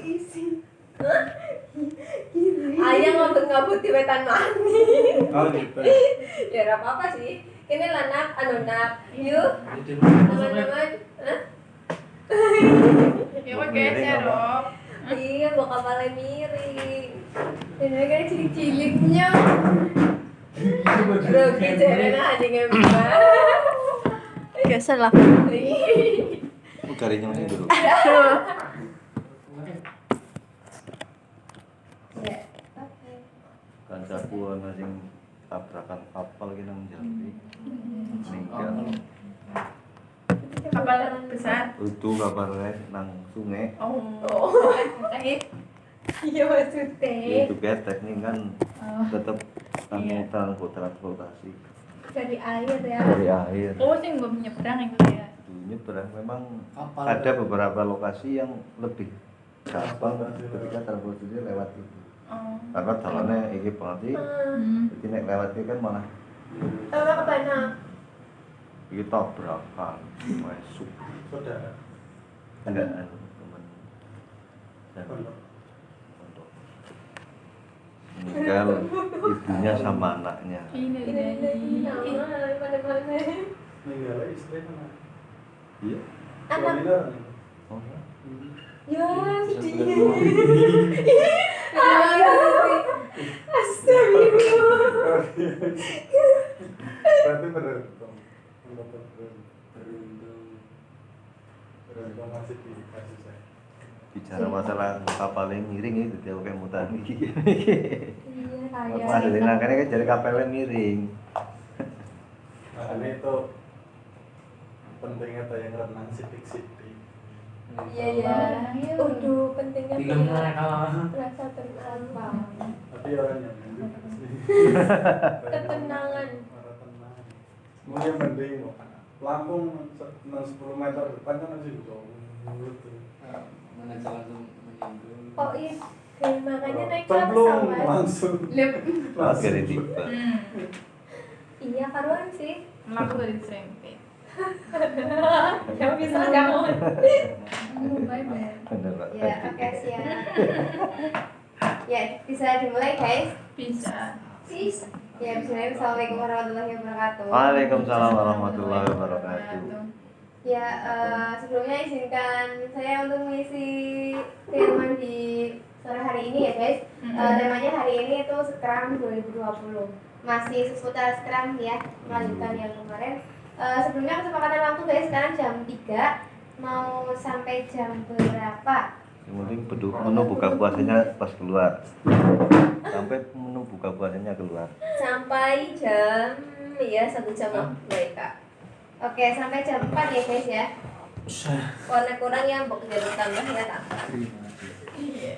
isi. Ayah ngabut-ngabut di wetan mani. Oh gitu. Ya ora apa-apa sih. Ini lah nak, nak. Yuk, teman-teman. Hah? Ya kok geser dong. Iya, bawa kapalnya miring. Ini kan cilik-ciliknya. Rogi jalan aja ngembang. Geser lah. Garingnya masih dulu. Ya. Kancaku ana sing tabrakan kapal ki nang Jambi. Meninggal. Kapal besar. Itu kabarnya nang sungai. Oh. Iya maksudnya. Itu ketek nih kan tetap transportasi Dari air ya. dari air. Oh, sing nggo nyebrang itu ya. Nyebrang memang ada beberapa lokasi yang lebih gampang ketika transportasi lewat itu. Oh. Karena jalannya iki banget jadi nek lewat iki kan malah Tahu ke mana? iki tabrakan masuk Saudara. enggak teman dan Pondok. untuk meninggal ibunya sama anaknya. Ini Mana-mana. Meninggal istri mana? Iya. Suaminya. Oh. Ya, sedih. Berarti beruntung masih dikasih saya. Bicara masalah kapalnya miring itu dia kayak mutan iki. Iya, Ada di nangkane kan jadi kapalnya miring. Makanya itu pentingnya yang renang sidik-sidik. Iya. Udah pentingnya Tiga mereka rasa tenang. Tapi orang yang Ketenangan. Orang tenang. Mungkin mending Lampung 10 meter depan kan masih jauh. mana langsung menyinggung. Oh iya, kayak makanya naik ke Cemplung pesawat. langsung. Oh, dari tiba. Iya, karuan sih. Melaku dari serempet. Yang bisa kamu. Bye-bye. Bener, Pak. Ya, oke siap. Ya, bisa dimulai guys. Bisa. Ya, bismillahirrahmanirrahim. Assalamualaikum warahmatullahi wabarakatuh. Waalaikumsalam warahmatullahi wabarakatuh. Ya, sebelumnya izinkan saya untuk mengisi tema di sore hari ini ya guys. Temanya hari ini itu Scrum 2020. Masih seputar Scrum ya, melanjutkan yang kemarin. Sebelumnya kesepakatan waktu guys, sekarang jam 3 mau sampai jam berapa? Yang penting menu buka puasanya pas keluar. Sampai menu buka puasanya keluar. Sampai jam 1 jam mereka. Oke, sampai jam 4 ya guys ya. Warna kurang ya, mbok jadi tambah ya tak. Iya.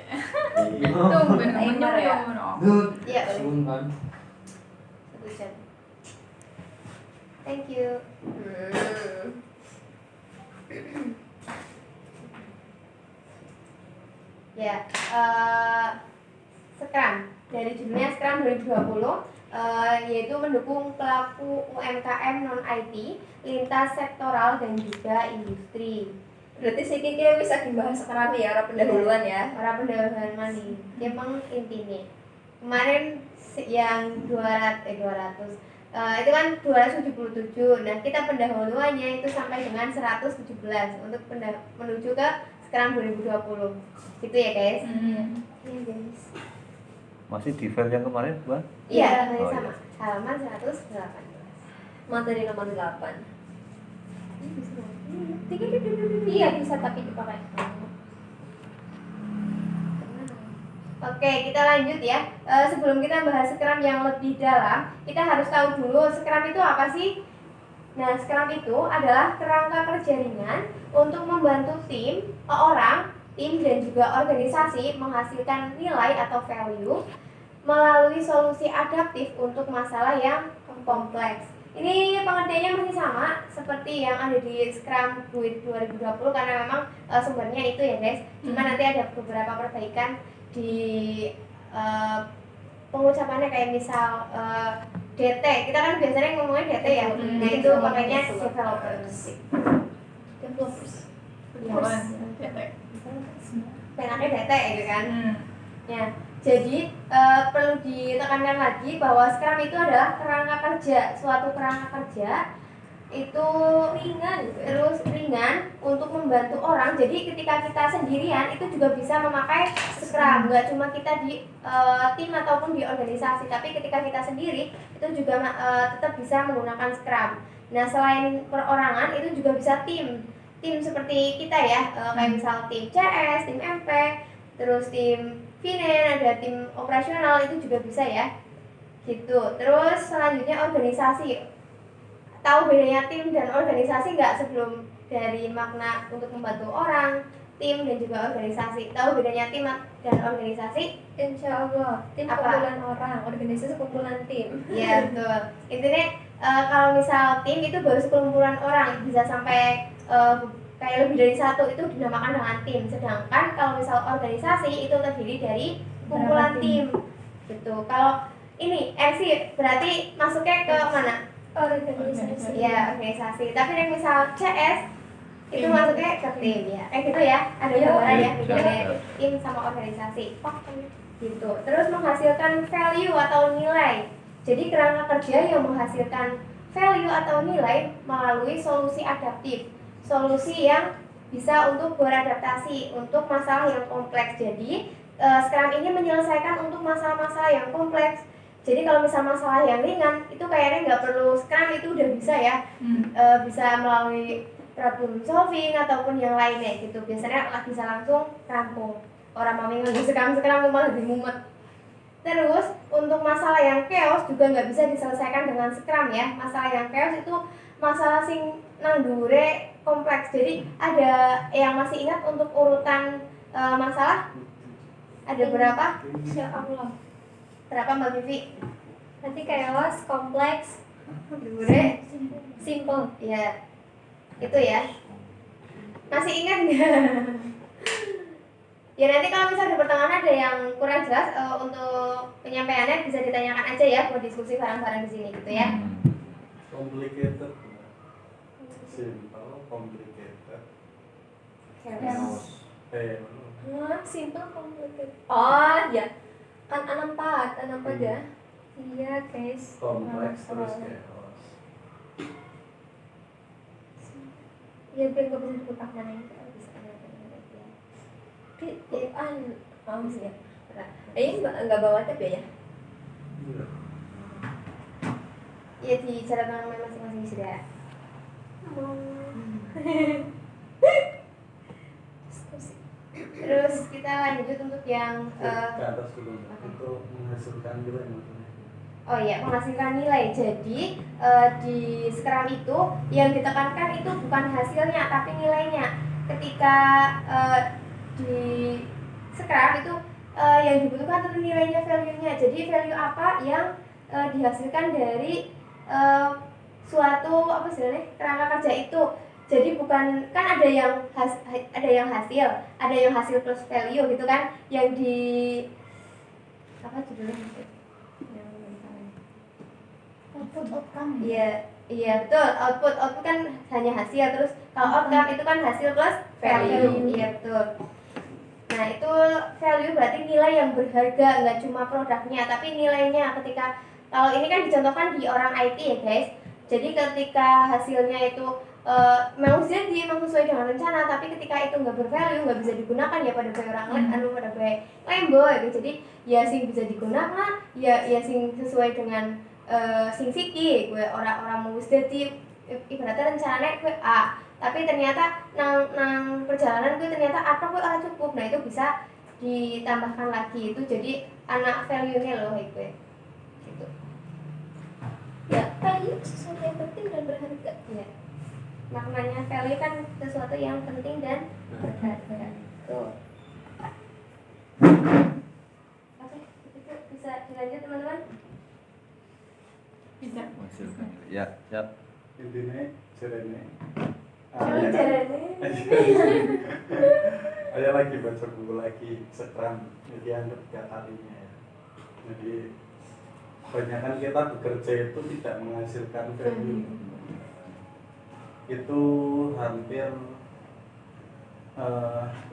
Tuh bener-bener ya. Iya, boleh. Sun kan. 1 jam. Thank you. Ya, Scrum dari judulnya Scrum 2020 yaitu mendukung pelaku UMKM non IT, lintas sektoral dan juga industri. Berarti sih Kiki bisa dibahas sekarang ya, orang pendahuluan ya. Para pendahuluan mani, emang intinya kemarin yang 200 itu kan 277. Nah, kita pendahuluannya itu sampai dengan 117 untuk menuju ke Scrum 2020. Gitu ya, guys. Iya, guys. Masih di file yang kemarin, Bang? Iya, masih Oh, sama. iya. Halaman 118. Materi nomor 8. Ini bisa. Iya bisa tapi dipakai. Oke, kita lanjut ya. Sebelum kita bahas Scrum yang lebih dalam, kita harus tahu dulu Scrum itu apa sih? Nah, Scrum itu adalah kerangka kerja ringan untuk membantu tim dan juga organisasi menghasilkan nilai atau value melalui solusi adaptif untuk masalah yang kompleks. Ini pengertiannya masih sama seperti yang ada di Scrum 2020 karena memang sumbernya itu ya guys. Cuma nanti ada beberapa perbaikan di pengucapannya kayak misal DT. Kita kan biasanya ngomongin DT ya. Nah, itu pakainya developers. penaknya bete gitu kan. Hmm. Ya, jadi perlu ditekankan lagi bahwa Scrum itu adalah kerangka kerja, suatu kerangka kerja itu terus ringan untuk membantu orang. Jadi ketika kita sendirian itu juga bisa memakai Scrum, nggak cuma kita di tim ataupun di organisasi, tapi ketika kita sendiri itu juga tetap bisa menggunakan Scrum. Nah, selain perorangan itu juga bisa tim seperti kita ya, kayak misal tim CS, tim MP, terus tim Finan, ada tim operasional, itu juga bisa ya gitu. Terus selanjutnya organisasi. Tahu bedanya tim dan organisasi nggak sebelum dari makna untuk membantu orang, tim dan juga organisasi? Tahu bedanya tim dan organisasi? Insya Allah, tim Apa? kumpulan orang, organisasi kumpulan tim. Iya betul. Intinya kalau misal tim itu baru sekumpulan orang, bisa sampai kayak lebih dari satu, itu dinamakan dengan tim. Sedangkan kalau misal organisasi itu terdiri dari kumpulan tim. Gitu. Kalau ini MC berarti masuknya ke mana? Organisasi. Ya, organisasi. Tapi yang misal CS itu Tim. masuknya ke tim ya. Gitu ya. Ada gambaran ya Tim. bedanya tim sama organisasi. Gitu. Terus menghasilkan value atau nilai. Jadi kerangka kerja yang menghasilkan value atau nilai melalui solusi adaptif. Solusi yang bisa untuk beradaptasi untuk masalah yang kompleks. Jadi Scrum ini menyelesaikan untuk masalah-masalah yang kompleks. Jadi kalau misal masalah yang ringan itu kayaknya nggak perlu Scrum, itu udah bisa ya. Bisa melalui problem solving ataupun yang lainnya gitu. Biasanya bisa langsung rampung. Orang mau nganggo Scrum malah lebih mumet. Terus untuk masalah yang chaos juga nggak bisa diselesaikan dengan Scrum ya. Masalah yang chaos itu masalah sing nandure kompleks. Jadi ada yang masih ingat untuk urutan masalah? Ada berapa? Insya Allah. Berapa Mbak Vivi? Nanti chaos, kompleks, Nandure, simple. ya itu ya. Masih ingat nggak? Ya nanti kalau misalnya di pertengahan ada yang kurang jelas untuk penyampaiannya bisa ditanyakan aja ya buat diskusi bareng-bareng di sini gitu ya. Complicated. Simple, complicated. Chaos. Simple, complicated. Oh ya, kan A64 ya. Iya guys. Kompleks terus chaos. Ya biar gak bisa disebut maknanya itu bisa ada ya. Di Quran, ya. Nggak bawa tab ya? Iya. Ya di catatan masing-masing sudah. Terus kita lanjut untuk yang Ke atas dulu. Itu menghasilkan nilai maksudnya. oh iya, menghasilkan nilai. Jadi di Scrum itu yang ditekankan itu bukan hasilnya tapi nilainya. Ketika di Scrum itu yang dibutuhkan itu nilainya, value-nya. Jadi value apa yang dihasilkan dari suatu apa istilahnya kerangka kerja itu. Jadi bukan, kan ada yang hasil, ada yang hasil plus value gitu kan, yang di apa judulnya? Output outcome. Iya, iya betul. Output kan hanya hasil, terus kalau outcome itu kan hasil plus value. Iya betul. Nah itu value berarti nilai yang berharga, nggak cuma produknya, tapi nilainya. Ketika kalau ini kan dicontohkan di orang IT ya guys. Jadi ketika hasilnya itu memang sesuai dengan rencana, tapi ketika itu nggak bervalue, nggak bisa digunakan ya pada orang lain, pada lembo gitu. Jadi ya sing bisa digunakan, ya sing sesuai dengan sing siki gue orang-orang mau jadi ibaratnya rencananya gue A, tapi ternyata nang perjalanan gue ternyata apa gue ora cukup. Nah itu bisa ditambahkan lagi, itu jadi anak value-nya loh gue gitu. Ya, value sesuatu yang penting dan berharga. Ya. Maknanya value kan sesuatu yang penting dan berharga. Tuh. Oke, itu bisa dilanjut teman-teman. Bisa. Menghasilkan nilai. Ya, siap. Intinya jarene. Saya lagi baca buku lagi Scrum, jadi yang ketiga kalinya ya. Jadi kebanyakan kita bekerja itu tidak menghasilkan value. Itu hampir 80%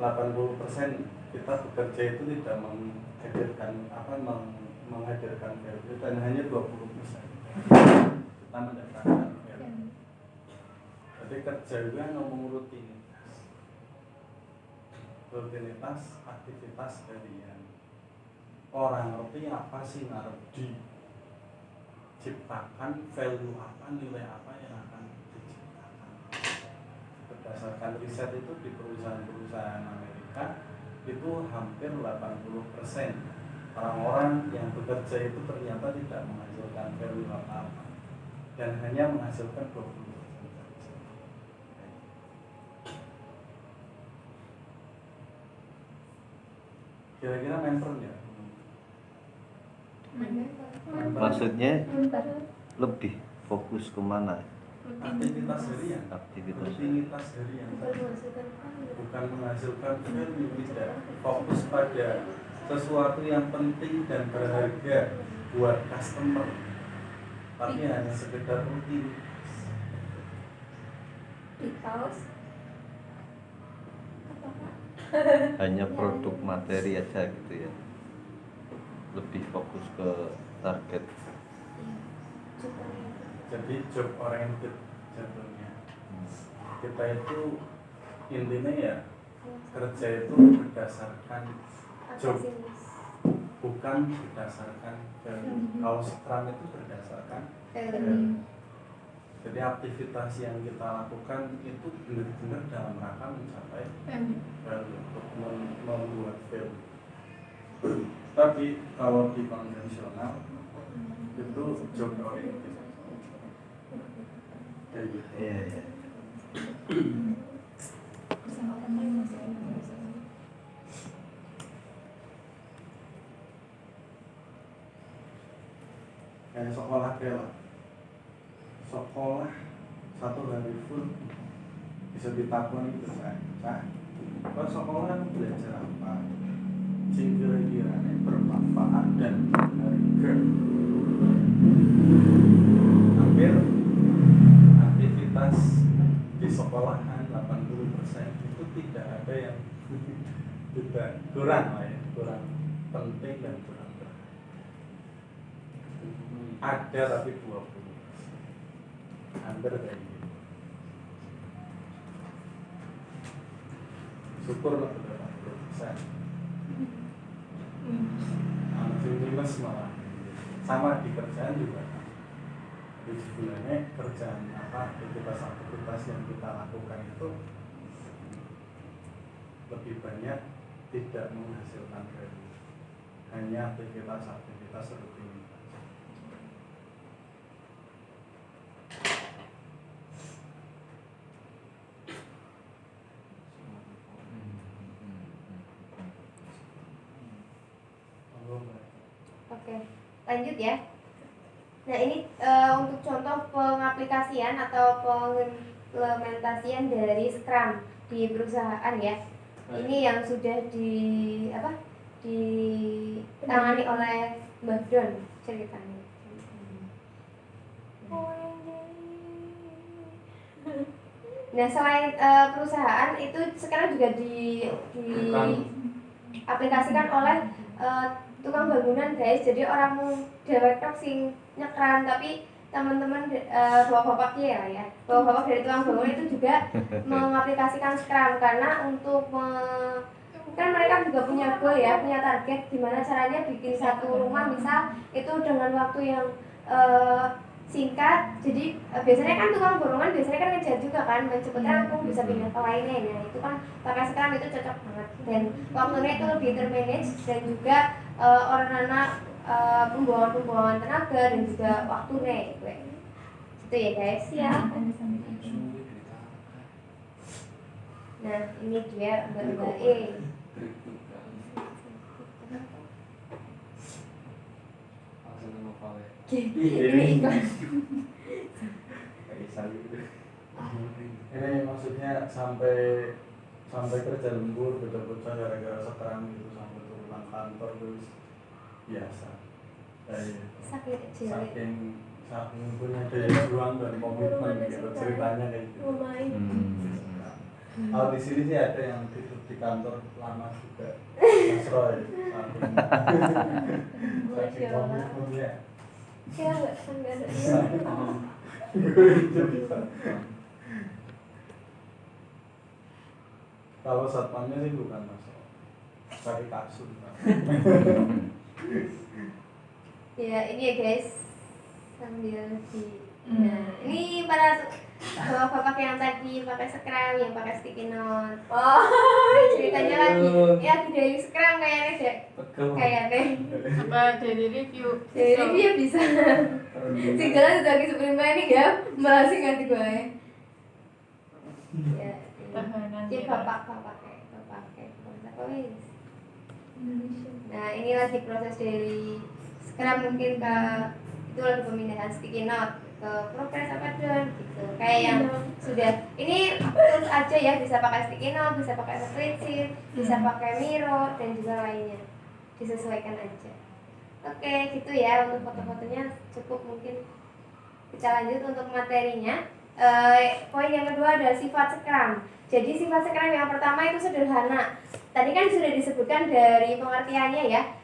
kita bekerja itu tidak menghadirkan menghadirkan value dan hanya 20% kita mendapatkan value. Jadi kerja itu kan ngomong rutinitas aktivitas harian. Orang ngerti apa sih ngarep diciptakan, value apa, nilai apa yang akan diciptakan. Berdasarkan riset itu di perusahaan-perusahaan Amerika itu hampir 80% orang-orang yang bekerja itu ternyata tidak menghasilkan value apa-apa dan hanya menghasilkan 20%. Kira-kira mentor nggak? Maksudnya lebih fokus kemana? Aktivitas harian. Rutinitas harian. Bukan menghasilkan value, tidak fokus pada sesuatu yang penting dan berharga buat customer, tapi hanya sekedar rutin. Di kaos Hanya produk materi aja gitu ya, lebih fokus ke target. Jadi job oriented jatuhnya. Kita itu intinya ya kerja itu berdasarkan job, bukan berdasarkan value. Kalau Scrum itu berdasarkan value. Jadi aktivitas yang kita lakukan itu benar-benar dalam rangka mencapai value, untuk membuat value. Tapi kalau di konvensional itu job oriented. Kayak gitu. Iya, iya. Kayak sekolah bela. Sekolah satu hari full bisa ditakoni gitu saya. Kalau sekolah belajar apa? Sing kira-kira bermanfaat dan berharga. Hampir aktivitas di sekolahan 80% itu tidak ada yang tidak kurang lah ya, kurang penting dan kurang berharga. Ada tapi 20%. Hampir kayak gitu. Syukur lah sudah 80%. Langsung minus malah. Sama di kerjaan juga. Di sebenarnya kerjaan apa, aktivitas yang kita lakukan itu lebih banyak tidak menghasilkan value. Hanya aktivitas rutin. Oke, lanjut ya. Nah ini untuk contoh pengaplikasian atau pengimplementasian dari Scrum di perusahaan ya. Ini yang sudah ditangani oleh Mbak Don ceritanya. Nah selain perusahaan itu sekarang juga diaplikasikan oleh tukang bangunan guys. Jadi orang dewek sing nyekran tapi teman-teman bapak-bapaknya ya bapak-bapak dari tukang bangunan itu juga mengaplikasikan Scrum karena untuk kan mereka juga punya goal ya, punya target gimana caranya bikin satu rumah misal itu dengan waktu yang singkat. Jadi biasanya kan tukang bangunan biasanya kan ngejar juga kan cepetnya aku bisa pindah ke lainnya. Nah itu kan pakai Scrum itu cocok banget dan waktunya itu lebih termanage dan juga orang-orang pembuangan tenaga dan juga waktunya gitu ya guys ya. Nah ini dia Mbak E. Ini iklan. Ini maksudnya sampai kerja lembur betul-betul gara-gara sekarang gitu sampai pulang kantor terus biasa. Saking punya daya juang dan komitmen gitu ceritanya kayak gitu. Kalau di sini sih ada yang tidur di kantor lama juga. Mas Roy. Saking komitmennya. Ya nggak sampai ada Kalau satpamnya sih bukan Mas Roy. Cari kasus. Ya ini ya guys, sambil di nah ini para bapak-bapak yang tadi pakai scrum, yang pakai sticky note. Ceritanya lagi ya di daily scrum kayaknya deh, kayaknya Apa jadi review? jadi review bisa segala sudah sebelum ini ya masih ngerti gue ya Tahanan ini bapak pakai apa wis. Nah ini lagi proses dari scrum mungkin ke itu lagi pemindahan sticky note ke progress apa dong gitu kayak yang sudah ini terus aja ya, bisa pakai sticky note, bisa pakai spreadsheet, bisa pakai Miro dan juga lainnya, disesuaikan aja. Oke gitu ya untuk foto-fotonya cukup, mungkin kita lanjut untuk materinya. Poin yang kedua adalah sifat scrum. Jadi sifat scrum yang pertama itu sederhana. Tadi kan sudah disebutkan dari pengertiannya ya.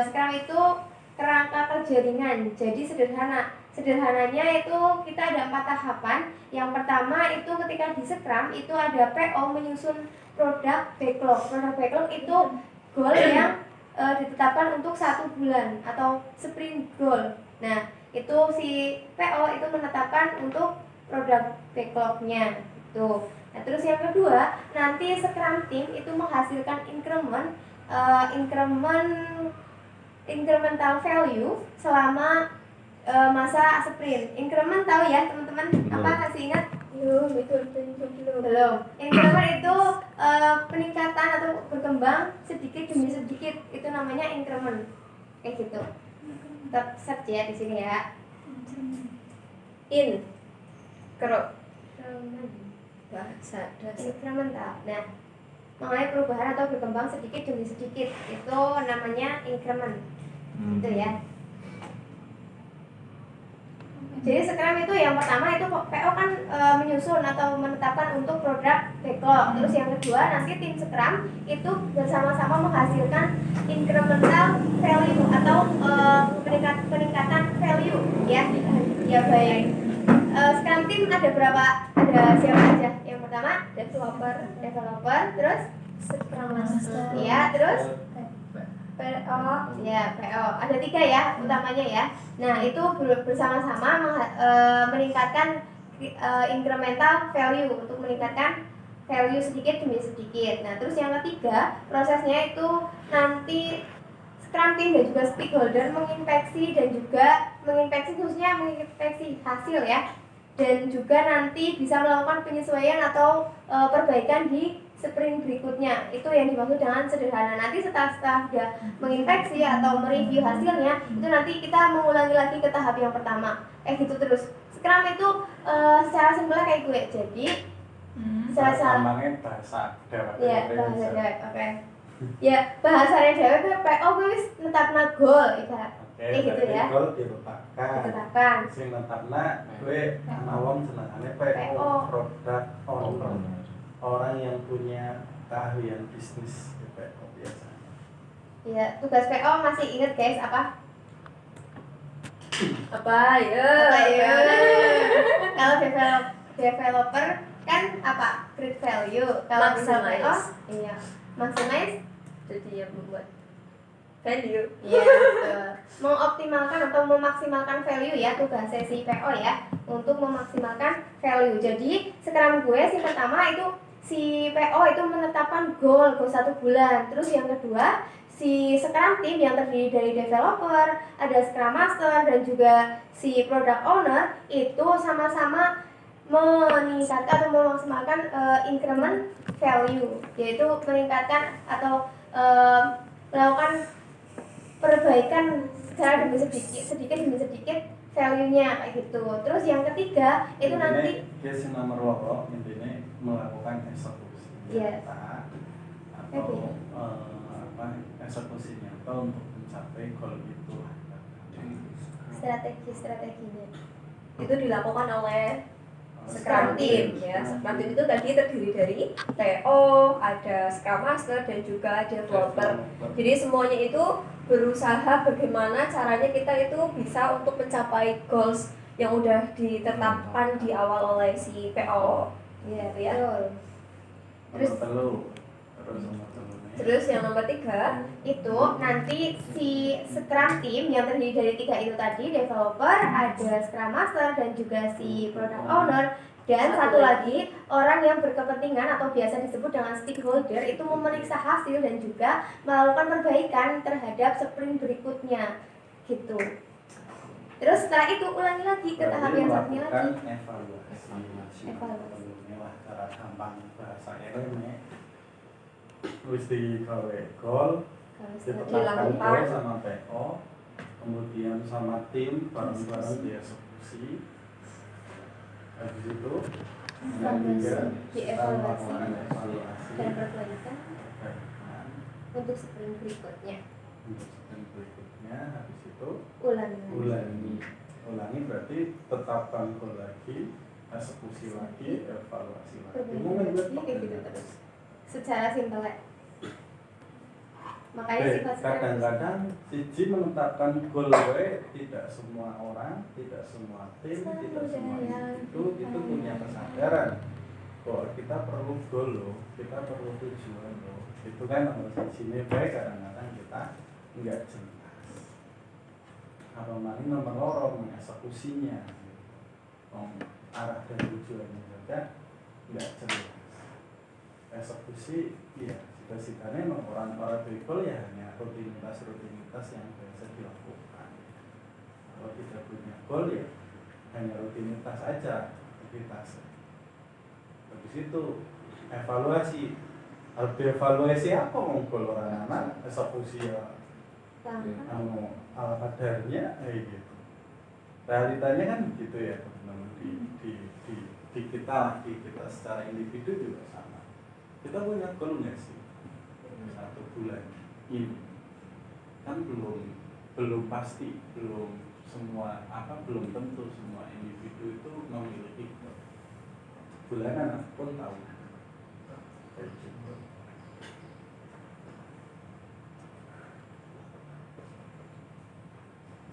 Scrum itu kerangka kerja ringan, jadi sederhana. Sederhananya itu kita ada 4 tahapan. Yang pertama itu ketika di Scrum itu ada PO menyusun produk backlog. Produk backlog itu goal yang ditetapkan untuk 1 bulan atau sprint goal. Nah itu si PO itu menetapkan untuk produk backlognya itu. Nah terus yang kedua nanti Scrum team itu menghasilkan incremental value selama masa sprint. Increment tahu ya teman-teman? Apa masih ingat? Belum. Increment itu peningkatan atau berkembang sedikit demi sedikit, itu namanya increment. Kayak gitu. Tetap search ya di sini ya. bahasa dasar. Incremental. Nah, mengenai perubahan atau berkembang sedikit demi sedikit itu namanya increment. Gitu ya. Jadi Scrum itu yang pertama itu PO kan menyusun atau menetapkan untuk produk backlog. Terus yang kedua nanti tim Scrum itu bersama-sama menghasilkan incremental value atau peningkatan value ya. Ya baik. Scrum team ada berapa? Ada siapa aja? Yang pertama developer, terus Scrum Master. ya, terus PO. ya PO ada 3 ya utamanya ya. Nah itu bersama-sama meningkatkan incremental value untuk meningkatkan value sedikit demi sedikit. Nah terus yang ketiga prosesnya itu nanti Scrum team dan juga stakeholder menginspeksi dan juga khususnya menginspeksi hasil ya, dan juga nanti bisa melakukan penyesuaian atau perbaikan di sprint berikutnya. Itu yang dimaksud dengan sederhana. Nanti setelah sudah menginspeksi atau mereview hasilnya, itu nanti kita mengulangi lagi ke tahap yang pertama. Gitu terus. Scrum itu secara simpel kayak gue. Jadi Gampangnya bahasa dewek. ya bahasa dewek. Oke. Ya bahasanya dewek gue PO gue wis netapna goal ibarat. Kayak gitu ya. Goal ditetapkan. Sing netapna gue ana wong senengane PO, produk owner. Orang yang punya keahlian bisnis PO biasanya. Ya, tugas PO masih ingat guys apa? Apa ya? Kalau developer kan apa? Create value. Kalau Maximize. PO, iya, maximize. Jadi yang membuat value. Iya, betul. Mengoptimalkan atau memaksimalkan value ya tugas sesi PO ya, untuk memaksimalkan value. Jadi Scrum gue sih pertama itu si PO itu menetapkan goal 1 bulan. Terus yang kedua si Scrum team yang terdiri dari developer, ada Scrum Master dan juga si product owner itu sama-sama meningkatkan atau memaksimalkan increment value, yaitu meningkatkan atau melakukan perbaikan secara demi sedikit demi sedikit value-nya kayak gitu. Terus yang ketiga itu nanti case nomor 2 intinya melakukan eksekusi nyata atau eksekusi nyata untuk mencapai goal itu. strateginya Itu dilakukan oleh Scrum Team ya. Scrum Team itu tadi terdiri dari TO, ada Scrum Master dan juga developer. Jadi semuanya itu berusaha bagaimana caranya kita itu bisa untuk mencapai goals yang udah ditetapkan di awal oleh si PO. Iya, Ya. betul. Terus Terus Terus yang nomor 3 itu nanti si Scrum Team yang terdiri dari 3 itu tadi, developer, ada Scrum Master dan juga si Product Owner, dan satu lagi orang yang berkepentingan atau biasa disebut dengan stakeholder itu memeriksa hasil dan juga melakukan perbaikan terhadap sprint berikutnya gitu. Terus setelah itu ulangi lagi ke tahap yang satunya lagi. Evaluasi. Evaluasi. Inilah cara gampang bahasa ini. Wis digawe goal, Kalau setelah ditetapkan dilakukan. goal sama PO, kemudian sama tim bareng-bareng dieksekusi. Habis itu yang ketiga Dievaluasi. melakukan evaluasi dan perbaikan perbaikan untuk sprint berikutnya. untuk sprint berikutnya. Habis itu ulangi berarti tetapkan goal lagi, eksekusi lagi, evaluasi lagi. Perbaikan lagi kayak gitu terus. Secara simpel ya. Makanya sifat Scrum kadang-kadang siji menetapkan goal tidak semua orang, tidak semua tim, tidak semua individu itu punya kesadaran bahwa kita perlu goal loh, kita perlu tujuan loh. Itu kan nomor sini baik kadang-kadang kita enggak jelas. Apa maling nomor loro mengeksekusinya, arah dan tujuannya saja enggak jelas. Eksekusi ya cita-citanya memang orang people ya hanya rutinitas yang biasa dilakukan. Kalau tidak punya goal ya hanya rutinitas aja aktivitas. Habis itu evaluasi. Harus dievaluasi apa goal orang anak eksekusi ya ala kadarnya gitu. Realitanya kan gitu ya teman-teman di kita secara individu juga sama. Kita punya goal nggak sih 1 bulan ini? Kan belum pasti, belum tentu semua individu itu memiliki goal. Bulanan pun tahu kayak gitu.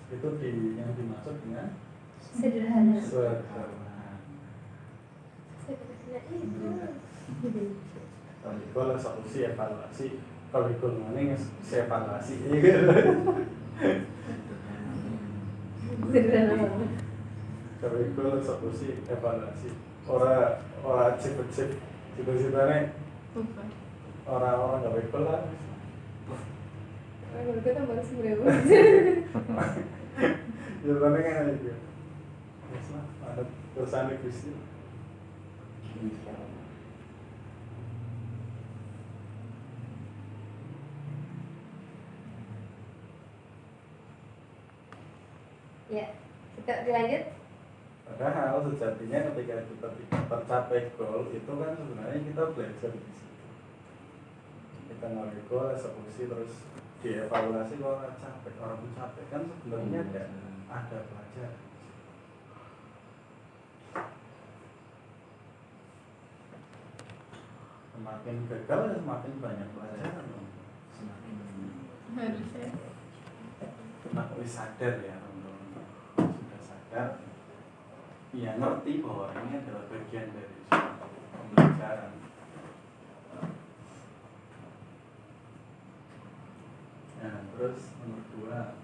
Itu yang dimaksud dengan sederhana. sederhana. Sederhana itu. Kalau goal eksekusi evaluasi, kalau goal maning evaluasi. Sederhana banget. Kalau goal eksekusi evaluasi. Ora cip-cip cita-citane Bukan. orang nggak goal lah. Kalau kita baru sebenarnya. Jawabannya kan aja. Wes lah, ada kersane Gusti. Ya, kita dilanjut. Padahal sejatinya ketika kita tercapai goal itu kan sebenarnya kita belajar di situ. Kita ngambil goal, eksekusi terus dievaluasi kalau orang capek kan sebenarnya ada pelajaran. Semakin gagal ya semakin banyak pelajaran dong. Semakin Harusnya. wis sadar ya teman-teman, sudah sadar ya ngerti bahwa ini adalah bagian dari suatu pembelajaran. Nah, terus nomor 2.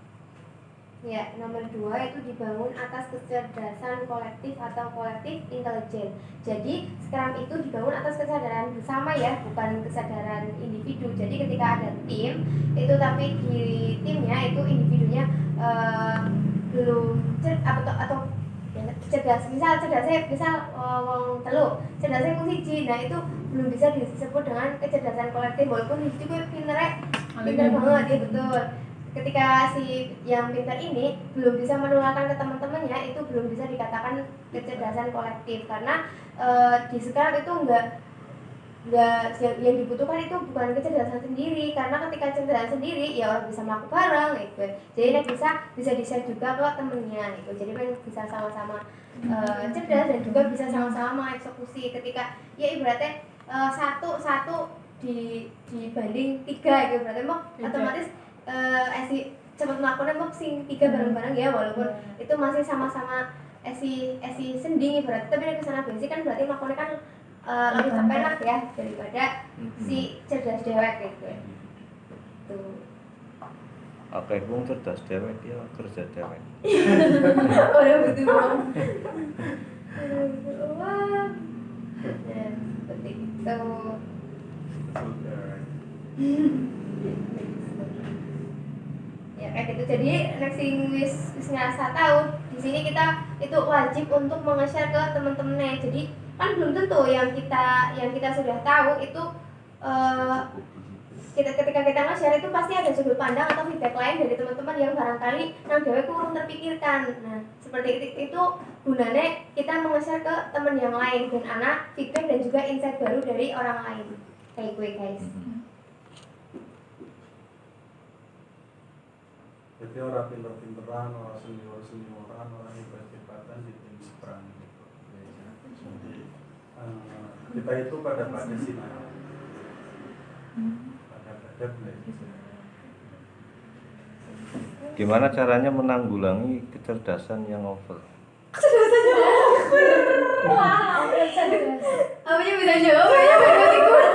Ya, nomor 2 itu dibangun atas kecerdasan kolektif atau kolektif intelijen. Jadi Scrum itu dibangun atas kesadaran bersama ya, bukan kesadaran individu. Jadi ketika ada tim itu, tapi di timnya itu individunya belum atau cerdas, misal telu cerdasnya mung siji, nah itu belum bisa disebut dengan kecerdasan kolektif, walaupun itu pinter banget ya, betul. Ketika si yang pintar ini belum bisa menularkan ke teman-temannya, itu belum bisa dikatakan kecerdasan kolektif, karena di Scrum itu nggak yang dibutuhkan itu bukan kecerdasan sendiri, karena ketika kecerdasan sendiri ya orang bisa melakukan bareng gitu. Jadi nek bisa di-share juga ke temennya gitu. Jadi kan bisa sama-sama cerdas dan juga bisa sama-sama eksekusi ketika ya ibaratnya satu dibanding 3 gitu, berarti otomatis cepat melakukan sing 3 bareng-bareng ya, walaupun itu masih sama-sama esi sendiri berarti, tapi nek kesana basic kan berarti melakukannya kan lebih terpenak ya daripada si cerdas dewek gitu. Tuh. Oke, wong cerdas dewek ya kerja dewek. Udah butuh uang. Udah butuh uang. Ya, seperti itu. Ya kayak gitu. Jadi next wis ngerasa tahu di sini kita itu wajib untuk nge-share ke teman-temannya. Jadi kan belum tentu yang kita sudah tahu itu ketika kita nge-share itu pasti ada sudut pandang atau feedback lain dari teman-teman yang barangkali nang dhewe kurang terpikirkan. Nah, seperti itu gunanya kita nge-share ke teman yang lain dan anak feedback dan juga insight baru dari orang lain. Kayak gue guys. Jadi orang pinter-pinteran, orang senior-senioran, orang hebat-hebatan di tim Scrum gitu. Jadi kita itu pada sih pada belajar. Gimana caranya menanggulangi kecerdasan yang over? Wow, cerdas. Apanya bisa jawab, apanya baru ikut.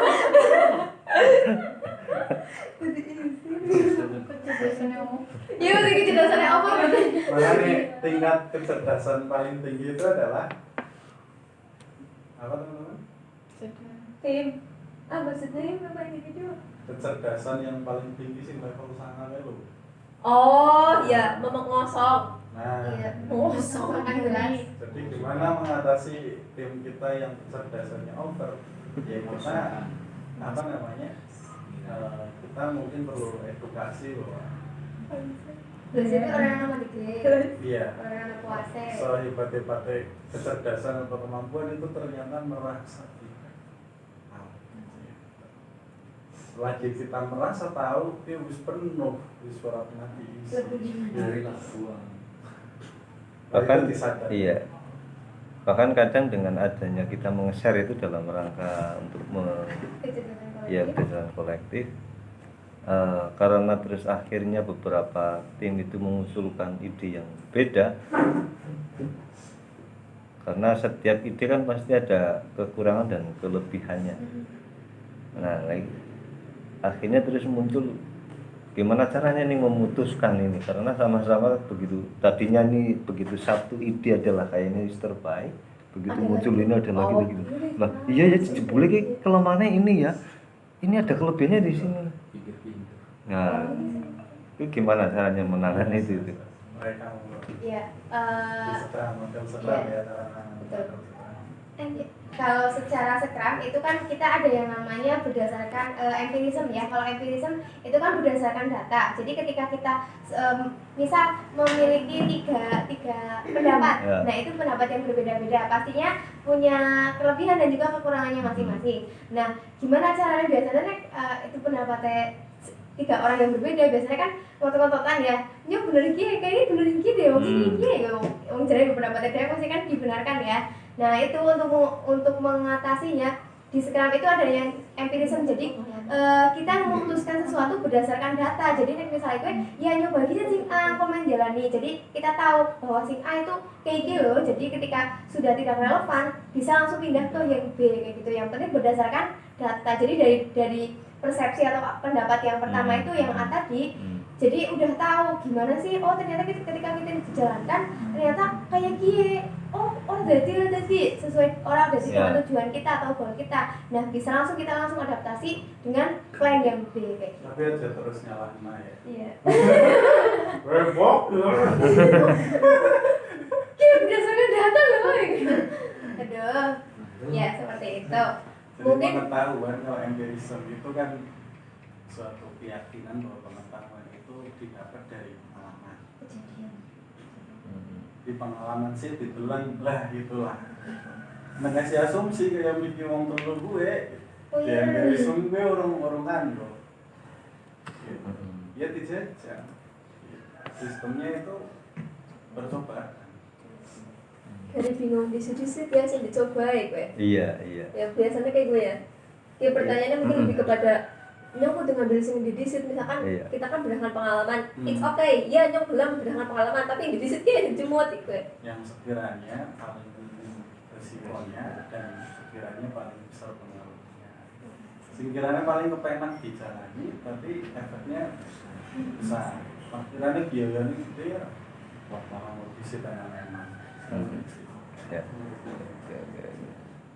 Kecerdasannya umum. Ya udah kecerdasannya apa berarti? Makanya tingkat kecerdasan paling tinggi itu adalah apa teman-teman? Tim. Maksudnya apa ini gitu? Kecerdasan yang paling tinggi sih level sangat lo. Oh iya, momok ngosong. Nah, Iya. Ngosong. Kan jelas. jadi gimana mengatasi tim kita yang kecerdasannya over? Ya kita apa namanya? Kita mungkin perlu edukasi bahwa Belajar itu orang yang nama dikit. iya, Orang yang nama puasa. sehebat-hebatnya kecerdasan atau kemampuan itu ternyata merasa tidak tahu. Selagi kita merasa tahu, dia wis penuh di surat Nabi Isa. Dari labuan. Bahkan Itu disadari. iya. Bahkan kadang dengan adanya kita meng-share itu dalam rangka untuk kecerdasan kolektif. Karena terus akhirnya beberapa tim itu mengusulkan ide yang beda, karena setiap ide kan pasti ada kekurangan dan kelebihannya. Nah, akhirnya terus muncul gimana caranya nih memutuskan ini, karena sama-sama begitu tadinya nih begitu satu ide adalah kayaknya terbaik, begitu muncul ini ada lagi gitu. Nah, iya ya jebule ki kelemahannya ini ya. Ini ada kelebihannya di sini. Nah, itu gimana caranya menangani itu? Mereka Iya. model Scrum ya, Betul. Kalau secara Scrum itu kan kita ada yang namanya berdasarkan empirism ya. Kalau empirism itu kan berdasarkan data. Jadi ketika kita misal memiliki tiga pendapat, nah itu pendapat yang berbeda-beda, pastinya punya kelebihan dan juga kekurangannya masing-masing. Nah, gimana caranya biasanya itu pendapatnya 3 orang yang berbeda, biasanya kan kontot-kontotan ya. Ya bener iki, kayaknya bener iki deh, wong iki wong jare pendapatnya dia pasti kan dibenarkan ya. Nah, itu untuk mengatasinya di Scrum itu ada yang empirism. Jadi kita memutuskan sesuatu berdasarkan data. Jadi misalnya gue ya nyoba gitu sing A komen jalani. Jadi kita tahu bahwa sing A itu kayak gitu loh. Jadi ketika sudah tidak relevan bisa langsung pindah ke yang B kayak gitu. Yang penting berdasarkan data. Jadi dari persepsi atau pendapat yang pertama itu yang A tadi. Jadi udah tahu gimana sih, oh ternyata ketika kita dijalankan ternyata kayak gini, oh jadi sesuai orang dari tujuan kita atau goal kita. Nah bisa kita langsung adaptasi dengan plan yang B kayak gitu. Tapi aja terus nyalahin ya. Iya. Rebok. Kita berdasarkan data loh. Aduh, ya seperti itu. Jadi Mungkin pengetahuan kalau empirism itu kan suatu keyakinan bahwa pengetahuan itu didapat dari pengalaman. Di pengalaman sih ditelan lah gitulah. Mengasih asumsi kayak mikir wong telu gue, Oh Dia iya. dari sungguh urung-urungan bro. Gitu. Ya dijajah. Sistemnya itu percobaan. Dari bingung disit ya sih dicoba ya gue. Iya. Ya biasanya kayak gue ya. Ya pertanyaannya mungkin lebih kepada nyong kudu ngambil sing di disit, misalkan Iya. kita kan berdasarkan pengalaman. Hmm. It's okay. Ya nyong bilang berdasarkan pengalaman, tapi di disit kayak dijemut gue. Yang sekiranya paling penting resikonya dan sekiranya paling besar pengaruhnya. Sekiranya paling kepenak dijalani, tapi efeknya besar. Sekiranya biayanya gede ya, wah malah mau disit memang. Ya.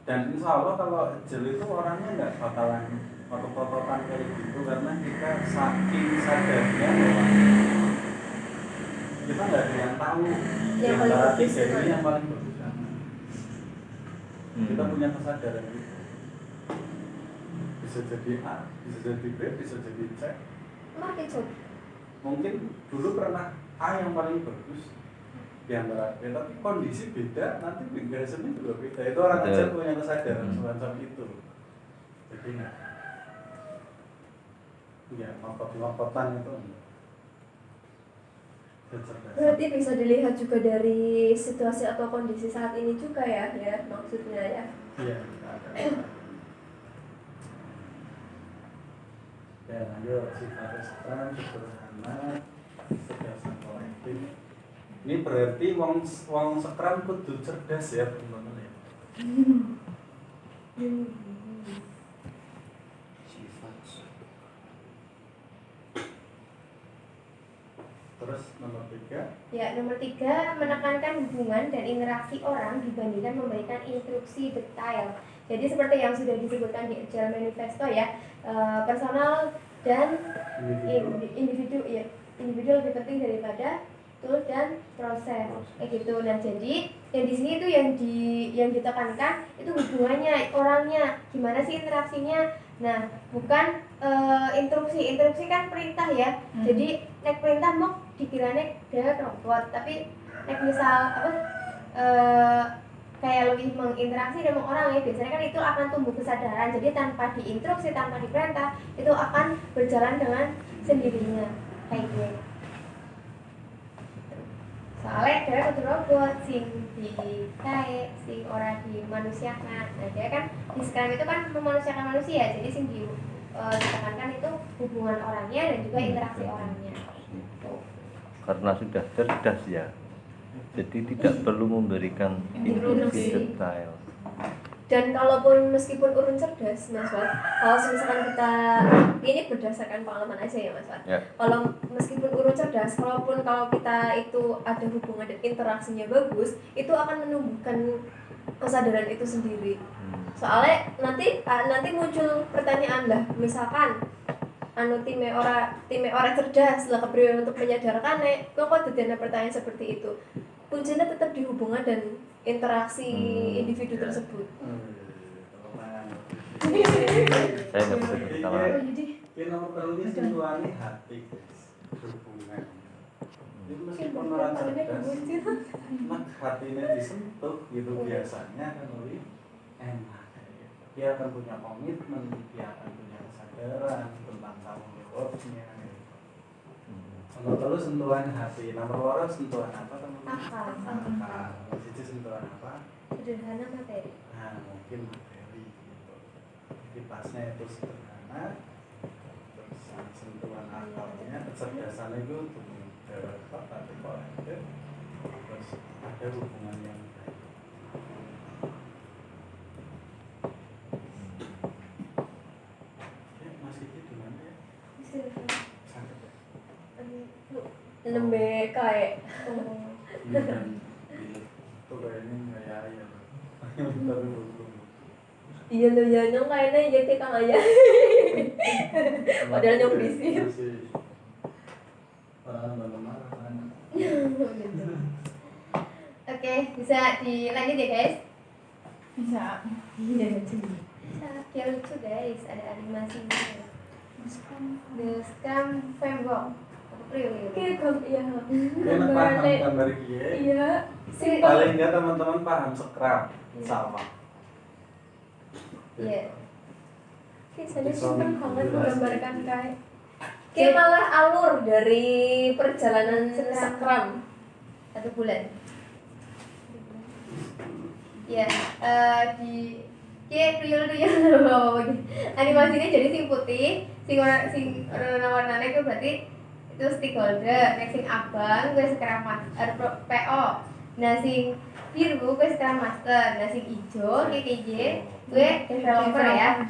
Dan insya Allah kalau gel itu orangnya nggak bakalan otot-ototan kayak gitu karena kita saking sadarnya bahwa kita nggak ada yang tahu Yang di paling antara bagus tiga ini mana? yang paling bagus mana. Kita punya kesadaran itu. Bisa jadi A, bisa jadi B, bisa jadi C. Mari coba. Mungkin dulu pernah A yang paling bagus di antara B, tapi kondisi beda, nanti hasilnya juga beda. Itu orang Betul. aja punya kesadaran Hmm. semacam itu. Jadi nggak, ya ngotot-ngototan itu. Kecerdasan. Berarti bisa dilihat juga dari situasi atau kondisi saat ini juga ya maksudnya ya. Iya, ada. Ya, lanjut sifat sekarang sederhana, cerdasan kolektif. Ini berarti wong sekram kudu cerdas ya teman-teman ya. Sifat. Terus nomor 3, Ya, nomor 3, menekankan hubungan dan interaksi orang dibandingkan memberikan instruksi detail. Jadi seperti yang sudah disebutkan di Agile Manifesto ya, personal dan individu ya, individu lebih penting daripada tool dan proses kayak gitu. Nah, jadi yang di sini itu yang ditekankan itu hubungannya, orangnya, gimana sih interaksinya. Nah, bukan instruksi kan perintah ya. Jadi nek perintah mau dikiranya dia robot, tapi nek misal apa kayak lebih menginteraksi dengan orang ya, biasanya kan itu akan tumbuh kesadaran. Jadi tanpa diinstruksi, tanpa diperintah, itu akan berjalan dengan sendirinya kayak gitu. Soalnya dia kudu robot sing di kae sing ora dimanusiakan. Nah, dia kan di Scrum itu kan memanusiakan manusia. Jadi sing ditekankan itu hubungan orangnya dan juga interaksi orangnya. Gitu. Karena sudah cerdas ya, jadi tidak perlu memberikan instruksi detail. Dan kalaupun meskipun urun cerdas Mas Wat, kalau misalkan kita ini berdasarkan pengalaman aja ya Mas Wat. Ya. Kalau meskipun urun cerdas, kalau kita itu ada hubungan dan interaksinya bagus, itu akan menumbuhkan kesadaran itu sendiri. Soalnya nanti muncul pertanyaan lah, misalkan time ora cerdas lah kepriwe untuk menyadarkan kok ada pertanyaan seperti itu. Kuncinya tetap di hubungan dan interaksi individu tersebut. Saya nggak bisa ketawa. Ini nomor telurnya sentuhannya hati, hubungan. Itu meskipun orang cerdas, mak hatinya disentuh gitu biasanya kan lebih enak. Dia akan punya komitmen, dia akan punya kesadaran tentang tanggung jawabnya. Nomor telu sentuhan hati, nomor loro sentuhan apa teman-teman? Akal. Siji sentuhan apa? Sederhana materi. Nah, mungkin materi gitu. Tipasnya itu sederhana, terus sentuhan akalnya, kecerdasan itu berapa tapi kolektif, terus ada hubungan yang baik. Ya, masih di mana ya? Sakit ya? Lembe kayak Dan itu kayaknya nggak ya ya. Tapi belum. iya lo ya nyong kayaknya ya kita nggak ya. Padahal nyong bisi. Masih orang marah kan. Oke, bisa dilanjut ya guys. Bisa. Bisa, biar lucu guys, ada animasinya. The Scrum Framework. Apa priwil? Oke, iya. Enak paham gambar dia. Iya. Paling nggak teman-teman paham Scrum sama. Iya. Kisahnya simpel banget menggambarkan kayak kayak malah alur dari perjalanan Scrum 1 bulan. Ya, di tuyul-tuyul apa gitu. Animasinya jadi sing putih, sing warna-warnanya itu berarti itu stakeholder, nek sing abang gue Scrum Master PO. Nah sing biru gue Scrum Master, nah sing hijau KKJ gue developer ya.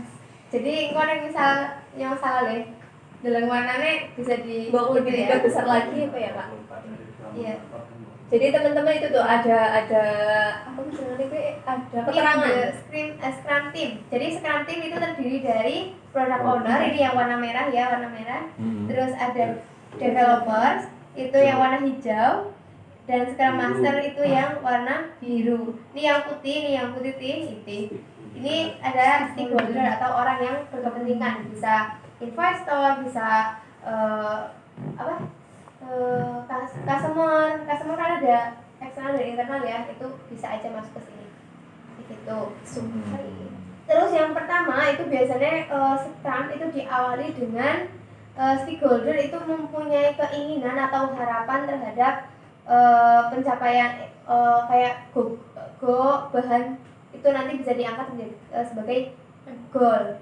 Jadi engko nek misal yang salah deh, dalam warnanya bisa di bawa lebih gitu juga besar lagi apa ya Kak? Iya. Jadi teman-teman itu tuh ada apa misalnya gue ada keterangan. Scrum team. Jadi Scrum team itu terdiri dari product owner, ini yang warna merah ya, warna merah. Terus ada developers, itu yang warna hijau. Dan Scrum Master itu yang warna biru. Ini yang putih itu. Ini ada stakeholder atau orang yang berkepentingan, bisa investor, bisa customer kan ada eksternal dan internal ya, itu bisa aja masuk ke sini gitu. Terus yang pertama itu biasanya Scrum itu diawali dengan stakeholder itu mempunyai keinginan atau harapan terhadap pencapaian kayak go bahan itu nanti bisa diangkat menjadi sebagai goal.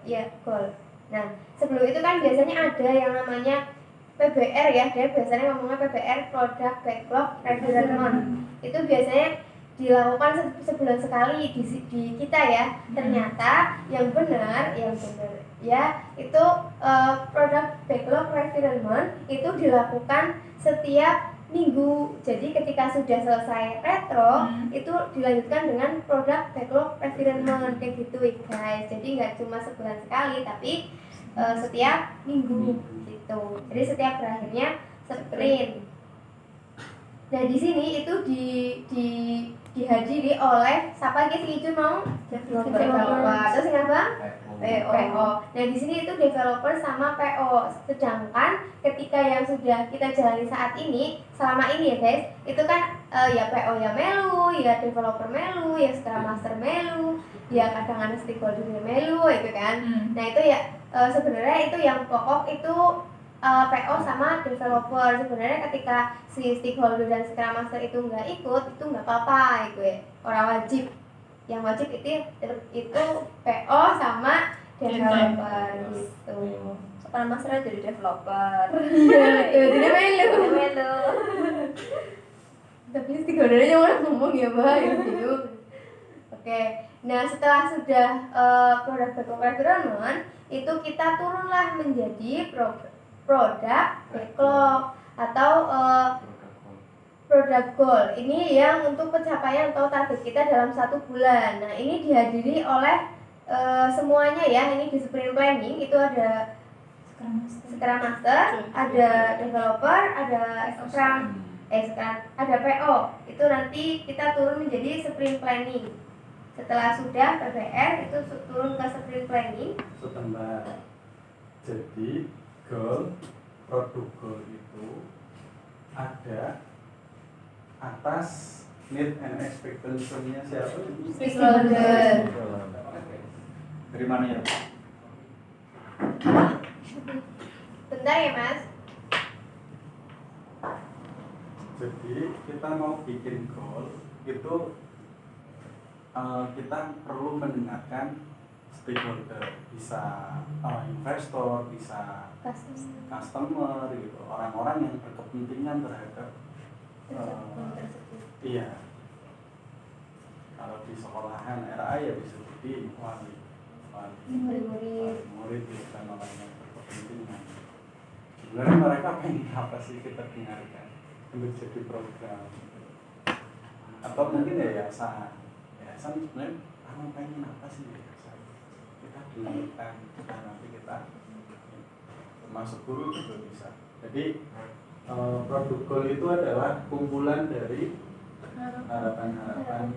Nah sebelum itu kan biasanya ada yang namanya PBR ya, dia biasanya ngomongnya PBR, Product Backlog Requirement. Itu biasanya dilakukan sebulan sekali di kita ya. Ternyata yang benar ya itu Product Backlog Requirement itu dilakukan setiap minggu. Jadi ketika sudah selesai retro itu dilanjutkan dengan Product Backlog Requirement kayak gitu guys. Jadi nggak cuma sebulan sekali tapi setiap minggu gitu. Jadi setiap berakhirnya sprint. Nah di sini itu dihadiri oleh siapa guys itu mau developer. Terus yang apa? PO. Nah di sini itu developer sama PO. Sedangkan ketika yang sudah kita jalani saat ini, selama ini ya guys, itu kan ya PO ya melu, ya developer melu, ya Scrum Master melu, ya kadang ada stakeholder melu itu kan. Nah itu ya sebenarnya itu yang pokok itu PO sama developer. Sebenarnya ketika si stakeholder dan Scrum Master itu nggak ikut, itu nggak apa-apa itu ya, orang wajib. Yang wajib itu PO sama developer gitu. Scrum Master jadi developer. Iya, jadi melu. Tapi stakeholdernya orang ngomong ya gitu. Oke, nah setelah sudah product backlog itu kita turunlah menjadi product backlog atau product goal. Ini yang untuk pencapaian atau target kita dalam 1 bulan. Nah ini dihadiri oleh semuanya ya. Ini di sprint planning itu ada Scrum Master, ada developer, ada ada PO. Itu nanti kita turun menjadi sprint planning. Setelah sudah PBR itu turun ke sprint planning. Sebentar. Jadi goal, produk goal itu ada atas need and expectation-nya siapa? Stakeholder. Dari mana ya? Bentar ya Mas. Jadi kita mau bikin goal itu kita perlu mendengarkan stakeholder, bisa investor, bisa customer gitu, orang-orang yang berkepentingan terhadap iya. Kalau di sekolahan RA ya bisa jadi wali murid dan orang yang berkepentingan. Sebenarnya mereka pengen apa sih kita dengarkan untuk jadi program atau mungkin yayasan sebenarnya kamu pengen apa sih yayasan, kita dengarkan, nanti kita termasuk guru juga bisa. Jadi produk goal itu adalah kumpulan dari harapan-harapan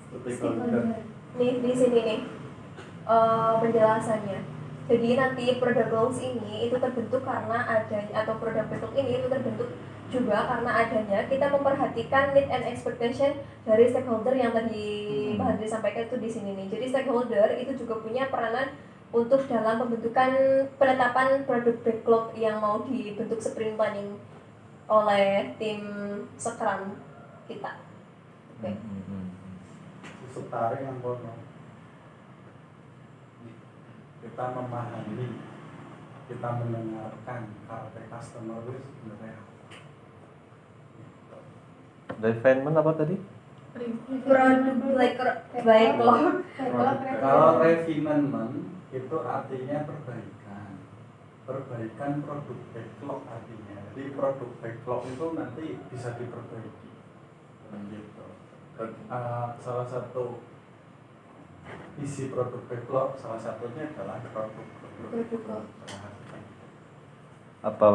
stakeholder. Nih di sini nih penjelasannya. Jadi nanti product goals ini itu terbentuk karena adanya, atau product backlog ini itu terbentuk juga karena adanya kita memperhatikan need and expectation dari stakeholder yang tadi Pak Andri sampaikan itu di sini nih. Jadi stakeholder itu juga punya peranan untuk dalam pembentukan penetapan produk backlog yang mau dibentuk sprint planning oleh tim Scrum kita. Oke. Setara yang kono kita memahami, kita mendengarkan karakter customer itu sebenarnya apa. Refinement apa tadi? Produk backlog. Kalau refinement itu artinya perbaikan produk backlog artinya. Jadi produk backlog itu nanti bisa diperbaiki gitu. Salah satu isi produk backlog salah satunya adalah produk Apa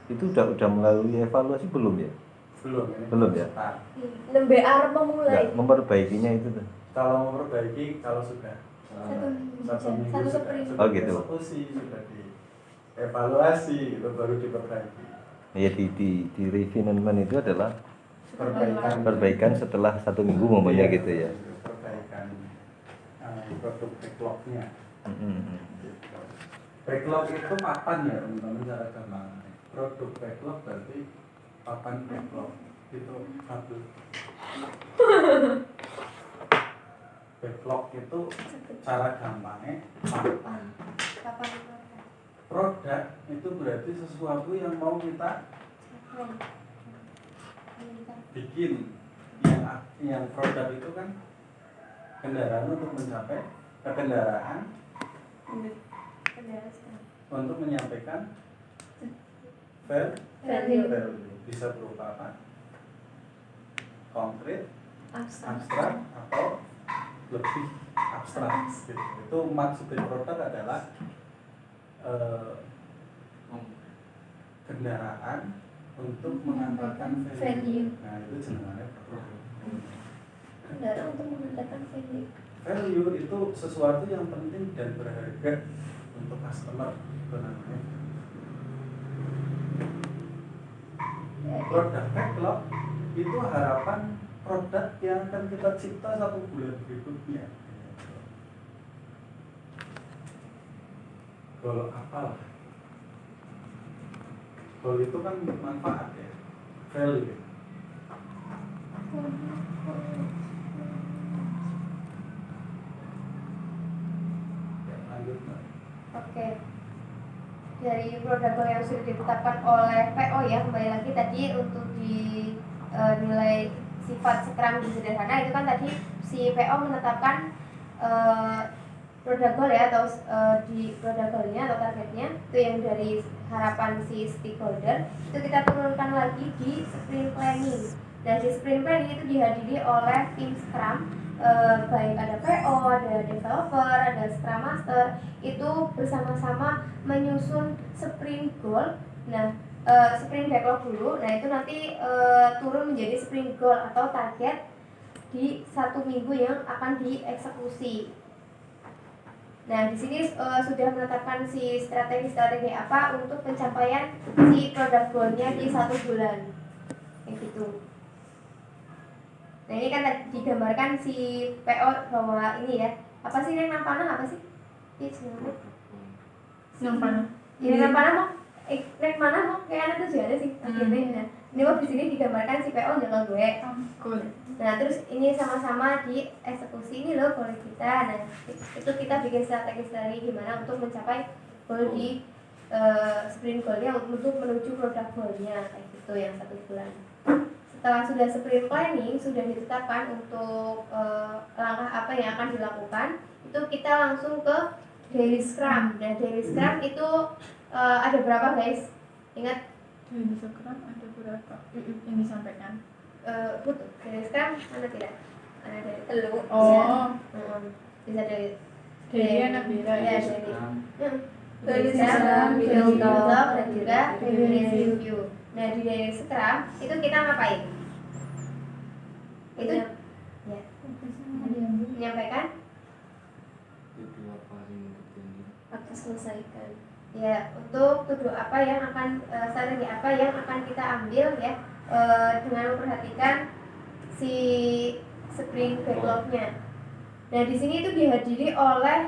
itu udah melalui evaluasi belum ya? Belum ya? start. Nembe arep memulai. Nggak, memperbaikinya itu tuh. Kalau memperbaiki kalau sudah satu minggu satu sudah sprint. Oh, gitu. dieksekusi, sudah dievaluasi itu baru diperbaiki. Ya di refinement itu adalah Perbaikan setelah 1 minggu momennya gitu ya. Perbaikan produk backlognya. Mm-mm. Gitu. Backlog itu papan ya teman-teman cara gampang. Produk backlog berarti papan backlog itu satu. Backlog itu cara gampangnya papan. Produk itu berarti sesuatu yang mau kita bikin. Yang produk itu kan kendaraan untuk mencapai kendaraan untuk menyampaikan Value. bisa berupa apa? Konkret, Abstrak. abstrak atau lebih abstrak gitu. Itu maksudnya produk adalah kendaraan untuk mengantarkan value. Nah itu jenengannya produk. Kendaraan untuk menandakan value. Value itu sesuatu yang penting dan berharga untuk customer. Itu namanya. Produk backlog itu harapan produk yang akan kita cipta 1 bulan berikutnya. Goal apalah? Goal itu kan manfaat ya, value. Ya, lanjut Mbak. Oke. Dari produk goal yang sudah ditetapkan oleh PO ya, kembali lagi tadi untuk di nilai sifat Scrum sederhana itu kan tadi si PO menetapkan produk goal ya atau di produk goalnya atau targetnya itu yang dari harapan si stakeholder itu kita turunkan lagi di sprint planning. Dan di sprint planning itu dihadiri oleh tim Scrum, baik ada PO, ada developer, ada Scrum Master, itu bersama-sama menyusun sprint goal. Nah, sprint backlog dulu. Nah, itu nanti turun menjadi sprint goal atau target di 1 minggu yang akan dieksekusi. Nah, di sini sudah menetapkan si strategi-strategi apa untuk pencapaian si produk goal-nya di 1 bulan. Kayak gitu. Nah, ini kan digambarkan si PO bahwa ini ya. Apa sih yang nampana apa sih? Ini sebenarnya. Nampana. Ini nampana mau nek mana mau kayak anak tuh ada sih. Akhirnya. Nah, ini mau di sini digambarkan si PO jangan gue. Cool. Nah, terus ini sama-sama dieksekusi ini loh goal kita. Nah, itu kita bikin strategi gimana untuk mencapai goal di sprint goalnya untuk menuju produk goalnya kayak gitu yang 1 bulan. Setelah sudah sprint planning sudah ditetapkan untuk langkah apa yang akan dilakukan, itu kita langsung ke daily scrum. Nah, daily scrum itu ada berapa guys? Ingat? Dari Scrum ada berapa yang disampaikan? Betul. Daily scrum mana tidak? Ada dari Telu. Oh, bisa dari dari anak beda ya ya. dari Daily Scrum, Scrum, Daily Daily Talk, Talk, dan juga Daily Review. Nah, di Daily Scrum itu kita ngapain? Itu ya menyampaikan Itu apa yang terjadi? Akan selesaikan. ya untuk tujuh apa yang akan strategi apa yang akan kita ambil ya dengan memperhatikan si sprint backlognya. Nah, di sini itu dihadiri oleh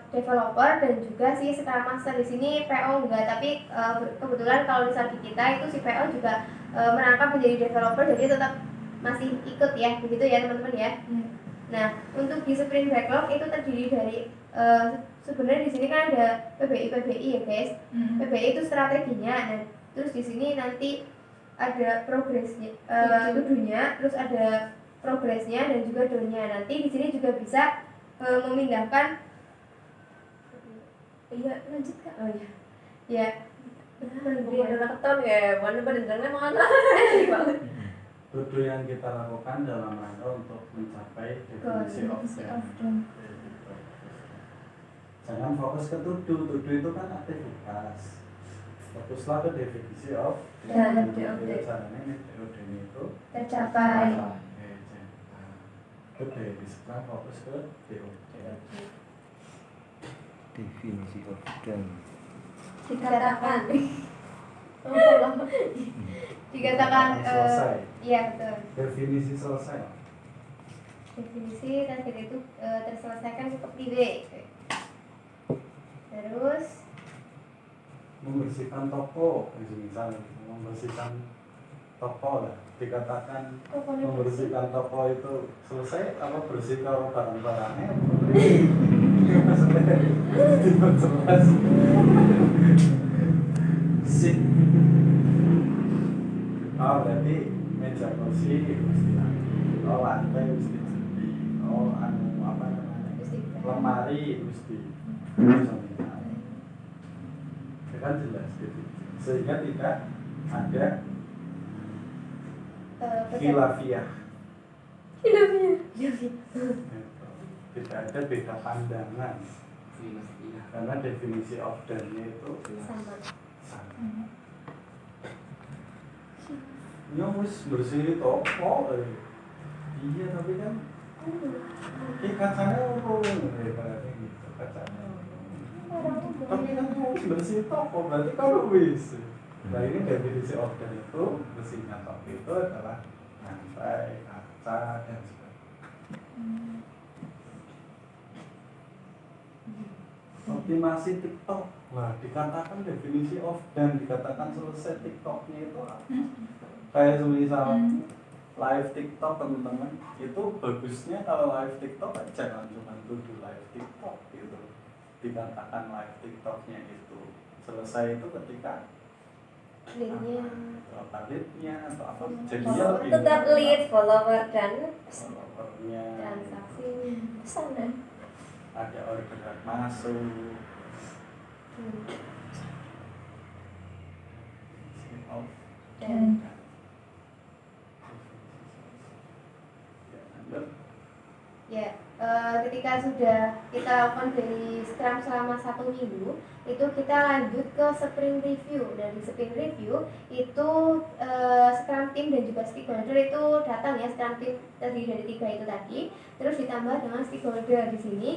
developer dan juga si Scrum Master. Di sini PO enggak, tapi kebetulan kalau di Sabi kita itu si PO juga merangkap menjadi developer, jadi tetap masih ikut ya, begitu ya teman-teman ya. Nah, untuk di sprint backlog itu terdiri dari sebenarnya di sini kan ada PBI ya guys. PBI itu strateginya. Nah, terus di sini nanti ada progresnya, tujuannya, terus ada progresnya dan juga donya. Nanti di sini juga bisa memindahkan. Iya, lanjut Kak. Oh iya. Ya. Benar keton ya, mana benar mana. Tuduh yang kita lakukan dalam rangka untuk mencapai definisi of them. Jangan fokus ke tuduh itu kan aktivitas. Fokuslah ke definisi of them. Caranya ini DOD itu Tercapai. Oke, di sekarang fokus ke DOD. Definisi of them. Dikatakan Selesai. iya betul. Definisi selesai. Definisi target itu terselesaikan seperti B. Terus Membersihkan toko, misalnya membersihkan toko lah, dikatakan membersihkan toko itu selesai apa bersih kalau barang-barangnya maksudnya tidak jelas sih. Oh berarti meja kursi mesti rapi, oh lantai mesti bersih, oh apa namanya lemari mesti kan jelas gitu, sehingga tidak ada khilafiyah. Tidak ada beda pandangan karena definisi of them-nya itu sama. Ya wis bersih toko iya tapi kan kacanya urung berarti gitu kacanya tapi kan harus bersih toko berarti kalau wis. Nah ini definisi of them itu bersihnya toko itu adalah lantai, kaca dan sebagainya. Optimasi TikTok, nah dikatakan definisi of dan dikatakan selesai TikToknya itu apa? Kayak semisal live TikTok teman-teman, itu bagusnya kalau live TikTok jangan cuma tuduh live TikTok gitu. Dikatakan live TikToknya itu selesai itu ketika leadnya atau apa jadinya lebih Tetap lead, follower dan followernya, Transaksinya pesanan. ada orderan masuk. dan ya ketika sudah kita lakukan dari Scrum selama 1 minggu, itu kita lanjut ke sprint review. Dari sprint review itu Scrum team dan juga stakeholder itu datang ya. Scrum team terdiri dari 3 itu tadi, terus ditambah dengan stakeholder. Di sini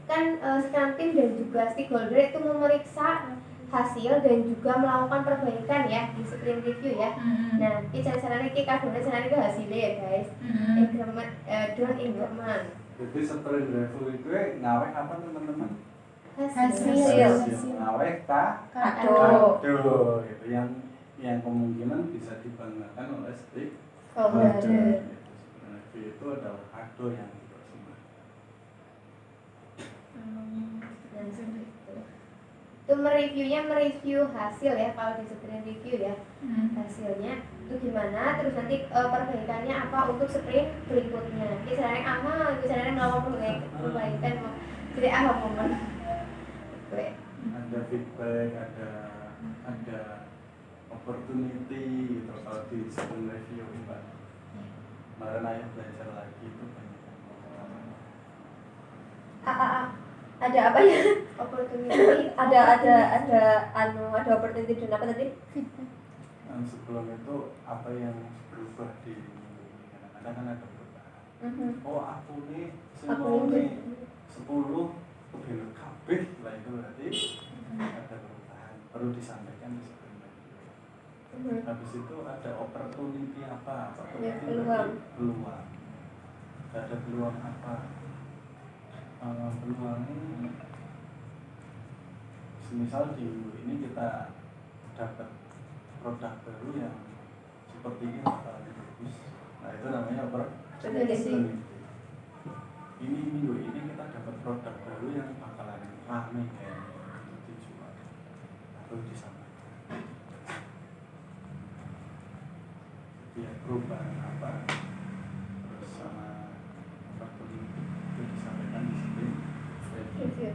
kan Scrum team dan juga stakeholder itu memeriksa hasil dan juga melakukan perbaikan ya di sprint review ya. Nah, ini caranya kita caranya ke hasilnya ya guys. Increment, don't increment. Jadi sprint review itu ngaweh apa teman-teman? Hasil. Ngaweh Kado. Gitu yang kemungkinan bisa dibanggakan oleh Stakeholder. Sprint review itu adalah kado yang dipersembahkan. Itu mereview hasil ya kalau di sprint review ya. Hasilnya itu gimana, terus nanti perbaikannya apa untuk sprint berikutnya. Misalnya melakukan perbaikan jadi apa momen. Ada feedback, ada opportunity gitu kalau di sprint review Mbak. Kemarin ayah belajar lagi itu banyak Ada apa ya? Opportunity. ada opportunity dan apa tadi? yang sebelum itu apa yang berubah di kadang-kadang kan ada perubahan. Oh aku nih semua nih 10 kebelok kabeh lah itu berarti ada perubahan perlu disampaikan di sebenarnya. Habis itu ada opportunity apa? Ya, Peluang. Ada peluang apa? Peluangnya semisal di minggu ini kita dapat produk baru yang seperti ini bakalan bagus, nah itu namanya Prediksi. ini minggu ini kita dapat produk baru yang bakalan rame kayak dijual atau disampaikan. Ya perubahan apa terus sama apapun itu disampaikan di sini. Review.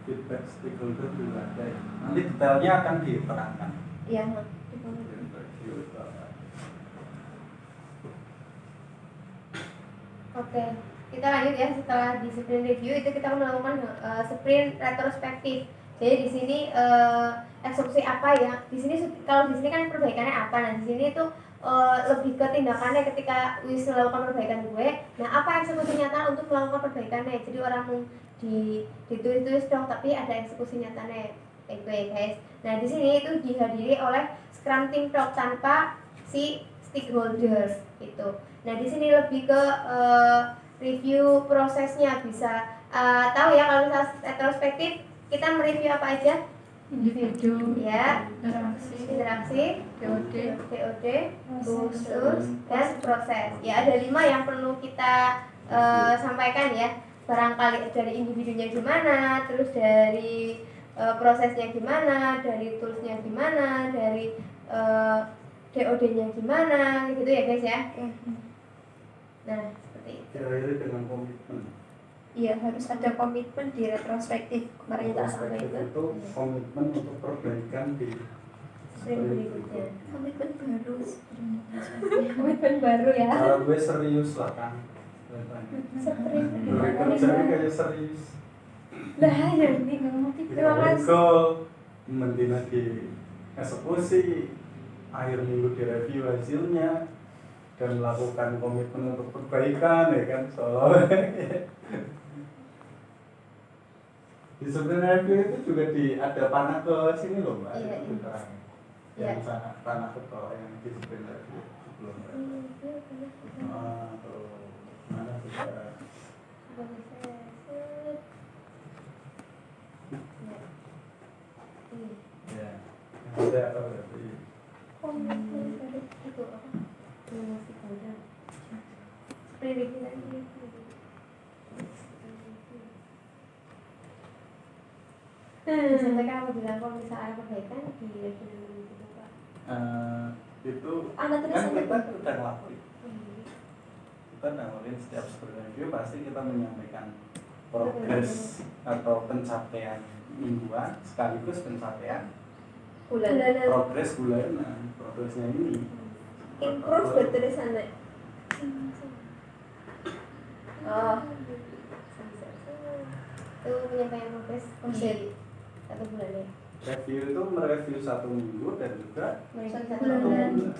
Feedback stakeholder juga ada ya. Nanti detailnya akan diterangkan. Iya. Review itu apa. Oke, kita lanjut ya. Setelah di sprint review itu kita melakukan sprint retrospektif. Jadi di sini eksekusi apa ya? Di sini kalau di sini kan perbaikannya apa? Nah di sini itu lebih ke tindakannya ketika wis melakukan perbaikan gue. Nah apa eksekusi nyata untuk melakukan perbaikannya? Jadi orang mau ditulis dong, tapi ada eksekusi nyatanya kayak gue guys. Nah di sini itu dihadiri oleh Scrum Team Talk tanpa si stakeholder gitu. Nah di sini lebih ke review prosesnya, bisa tahu ya kalau misalnya retrospektif kita mereview apa aja? Individu, Ya, interaksi, DOD, DOD, khusus, dan proses. Ya ada 5 yang perlu kita sampaikan ya. Barangkali dari individunya gimana, terus dari prosesnya gimana, dari toolsnya gimana, dari DOD-nya gimana, gitu ya guys ya. Nah seperti itu. Diakhiri dengan komitmen. Iya, harus ada komitmen di retrospektif. Kemarin tak Perspektif sampaikan. itu komitmen untuk perbaikan di Sprint berikutnya. Komitmen baru. Komitmen baru ya. Kalau gue serius lah kan. Sprint. Kerja kayak serius. Lah ya ini ngomong terima kasih. Goal mendina di eksekusi, akhir minggu di review hasilnya dan melakukan komitmen untuk perbaikan ya kan soalnya. Di sprint review itu juga ada panah ke sini loh mbak. Iya, Itu iya. terang. Iya. Yang sana panah ke bawah yang di sprint review sebelum tuh mana sudah ya yang ada apa berarti Komitmen baru itu apa? Promosi kode. Sprint review lagi. Disampaikan apabila kalau misalnya ada perbaikan di review dulu gitu Pak. itu Anak kan tulisan kita udah ngelakuin kita ngelakuin setiap sprint review pasti kita menyampaikan progres atau pencapaian mingguan sekaligus pencapaian Bulan. progres bulanan progresnya ini Improve bertulisannya. Oh, Itu penyampaian progres di 1 bulan ya. review itu mereview 1 minggu dan juga Mereka 1 Satu satu bulan. bulan.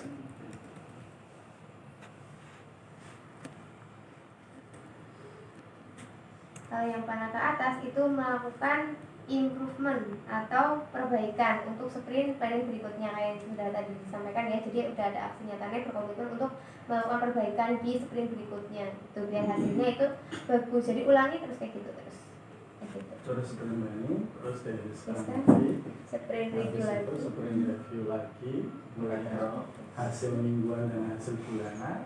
Kalau yang panah ke atas itu melakukan improvement atau perbaikan untuk sprint planning berikutnya kayak yang sudah tadi disampaikan ya. Jadi udah ada aksi nyatanya berkomitmen untuk melakukan perbaikan di sprint berikutnya itu biar hasilnya itu bagus. Jadi ulangi terus kayak gitu terus. Kayak gitu. Terus sprint planning terus dari Terus sekarang kan lagi sprint habis review itu lagi. sprint review lagi mulai dari hasil mingguan dan hasil bulanan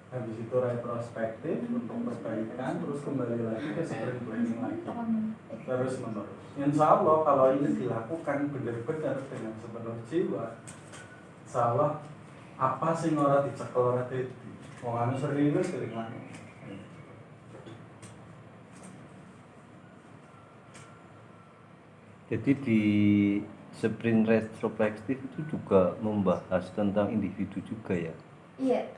habis itu retrospektif untuk perbaikan terus kembali lagi ke sprint planning lagi terus menerus. Insya Allah kalau ini dilakukan benar-benar dengan sepenuh jiwa, insya Allah apa sih ora dicekel ora dadi wong anu serius sering lagi. Jadi di sprint retrospektif itu juga membahas tentang individu juga ya. Iya.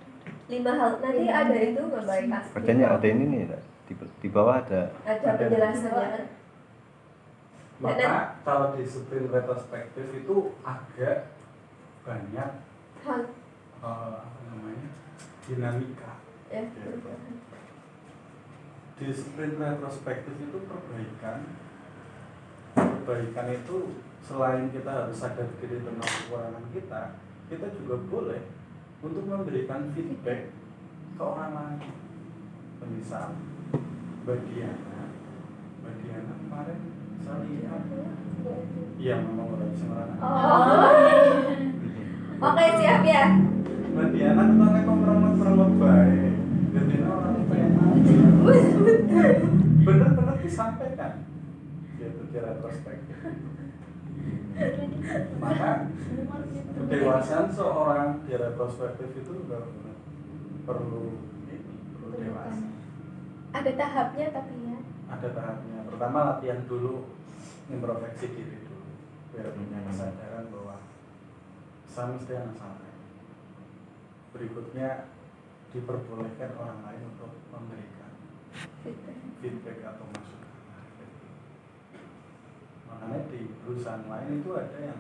5 hal. Nanti ada itu nggak baik kasih. Katanya ada ini nih, di bawah ada Ada penjelasannya. Maka kalau di sprint retrospektif itu agak banyak Hal. apa namanya dinamika. Ya. Di sprint retrospektif itu perbaikan itu selain kita harus sadar diri tentang kekurangan kita juga boleh untuk memberikan feedback ke orang lain. Misal Mbak Diana kemarin saya lihat, iya memang udah bisa merana. Oke, siap ya. Mbak Diana ketanya kompromi baik, jadi orang preman. Bener-bener disampaikan, yaitu di retrospektif. Maka kedewasaan seorang di retrospektif itu udah perlu dewasa. Ada tahapnya tapi ya. Ada tahapnya. Pertama latihan dulu, introspeksi diri dulu, biar punya kesadaran bahwa saya mesti yang salah. Berikutnya diperbolehkan orang lain untuk memberikan feedback atau masukan. Makanya di perusahaan lain itu ada yang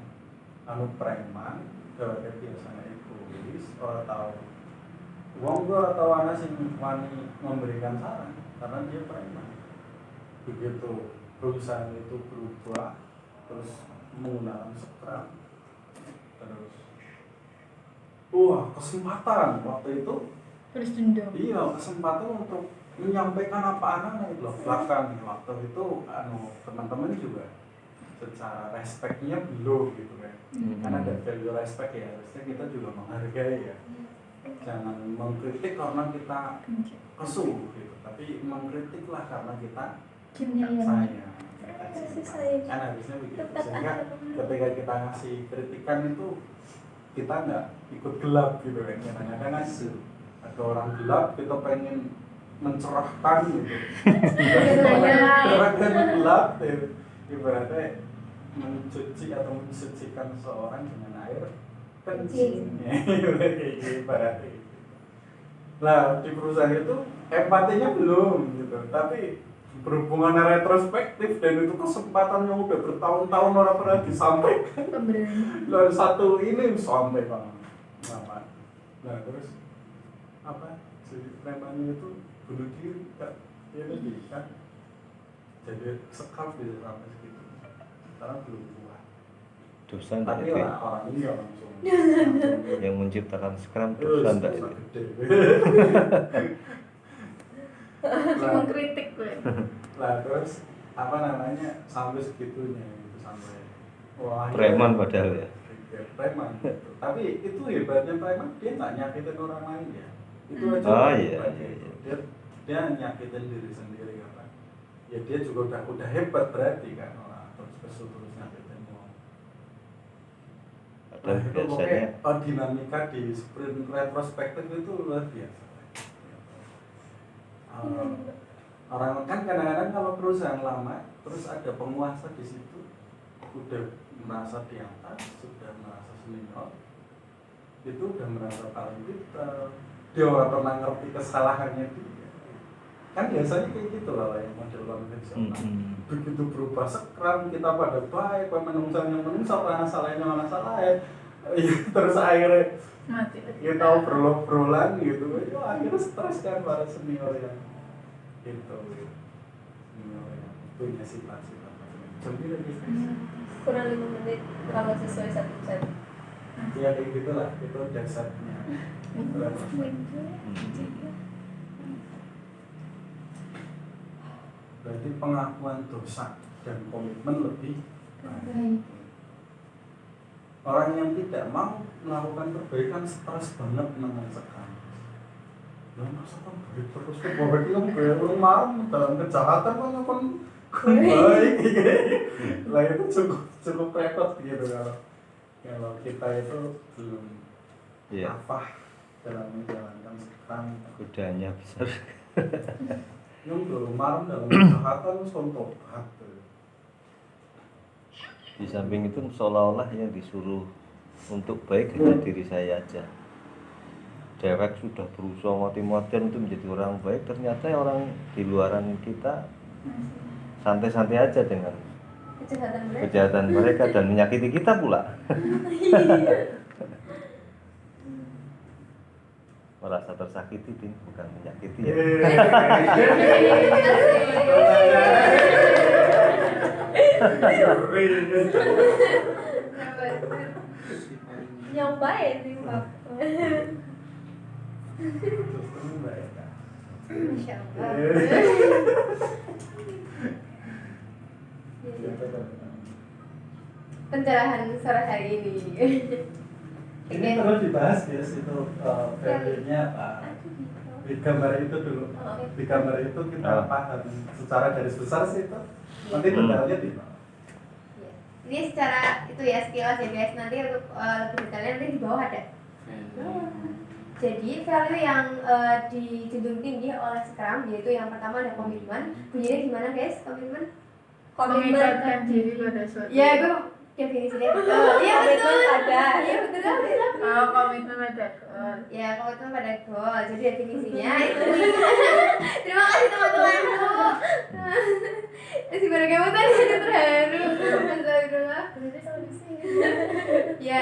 preman, dheweke biasanya egois, ora tahu wong ora tahu ana sing wani memberikan saran karena dia preman. Begitu perusahaan itu berubah terus menggunakan Scrum, terus kesempatan waktu itu Terus dendam. iya kesempatan untuk menyampaikan apa anak loh bahkan waktu itu teman-teman juga secara respectnya belum gitu kan. Kan ada value respect ya, harusnya kita juga menghargai ya, jangan mengkritik karena kita kesel gitu, tapi mengkritiklah karena kita sayang. Kan harusnya begitu, sehingga ketika kita ngasih kritikan itu kita nggak ikut gelap gitu kan. Kadang-kadang ada orang gelap kita pengen mencerahkan gitu, karena gelap ibaratnya mencuci atau mensucikan seseorang dengan air kencing. Ibaratnya gitu. Nah di perusahaan itu empatinya belum gitu, tapi berhubungan retrospektif dan itu kesempatan yang udah bertahun-tahun orang pernah disampaikan. Dan satu ini sampai banget. Nah terus apa? Si premannya itu bunuh diri kan? Dia kan jadi sekap gitu sampai segitu. Sekarang belum kuat. Dosa enggak Tapi itu? orang ini langsung Yang menciptakan Scrum dosa enggak itu? Cuma kritik gue. Lah terus apa namanya sampai segitunya gitu, sampai wah Preman padahal ya. Preman gitu. Tapi itu hebatnya preman, dia nggak nyakitin orang lain ya. Itu aja. Oh iya. Dia nyakitin diri sendiri kan. Ya dia juga udah hebat berarti kan, orang terus nyakitin orang. Dan Itu biasanya pokoknya dinamika di sprint retrospektif itu luar biasa. Orang kan kadang-kadang kalau perusahaan lama terus ada penguasa di situ udah merasa di atas, sudah merasa senior, itu udah merasa paling pintar, dia orang pernah ngerti kesalahannya dia. Kan biasanya kayak gitu lah yang model konvensional. Begitu berubah Scrum kita pada baik, menungsa mana salahnya. Terus akhirnya Mati. kita obrol-obrolan gitu, akhirnya stres kan para senior yang itu, senior yang punya sifat-sifat sendiri gitu. Kurang 5 menit kalau sesuai 1 jam. Ya kayak gitulah, itu dasarnya. Berarti pengakuan dosa dan komitmen lebih baik. Orang yang tidak mau melakukan perbaikan stres banget dengan sekarang. Lah masa kan baik terus kok bahwa dia kayak orang marah dalam kejahatan kan baik gitu. Lah itu cukup repot gitu kalau kita itu belum apa dalam menjalankan sekarang. kudanya besar. Yang belum marah dalam kejahatan contoh hati. Di samping itu seolah-olah yang disuruh untuk baik hanya diri saya aja. Dewek sudah berusaha mati-matian untuk menjadi orang baik, ternyata orang di luaran kita santai-santai aja dengan kejahatan mereka dan menyakiti kita pula. Merasa tersakiti, bukan menyakiti ya. Yang baik sih Pak. Masya Allah. Pencerahan sore hari ini. Ini perlu dibahas ya itu value-nya apa. Di gambar itu dulu. Di gambar itu kita paham secara garis besar sih itu. Nanti detailnya di bawah. Ini secara itu ya sekilas ya guys. Nanti untuk lebih detailnya nanti di bawah ada. Jadi value yang dijunjung tinggi oleh Scrum yaitu yang pertama ada komitmen. Bunyinya gimana guys? Komitmen? Mengikatkan diri pada suatu. Ya, gue definisinya betul. Iya betul. ada. Iya betul. Oh, komitmen pada goal. Ya, komitmen pada goal. Jadi definisinya itu. Terima kasih teman-temanku. Si pada kamu tadi terharu. Astagfirullah. Ya,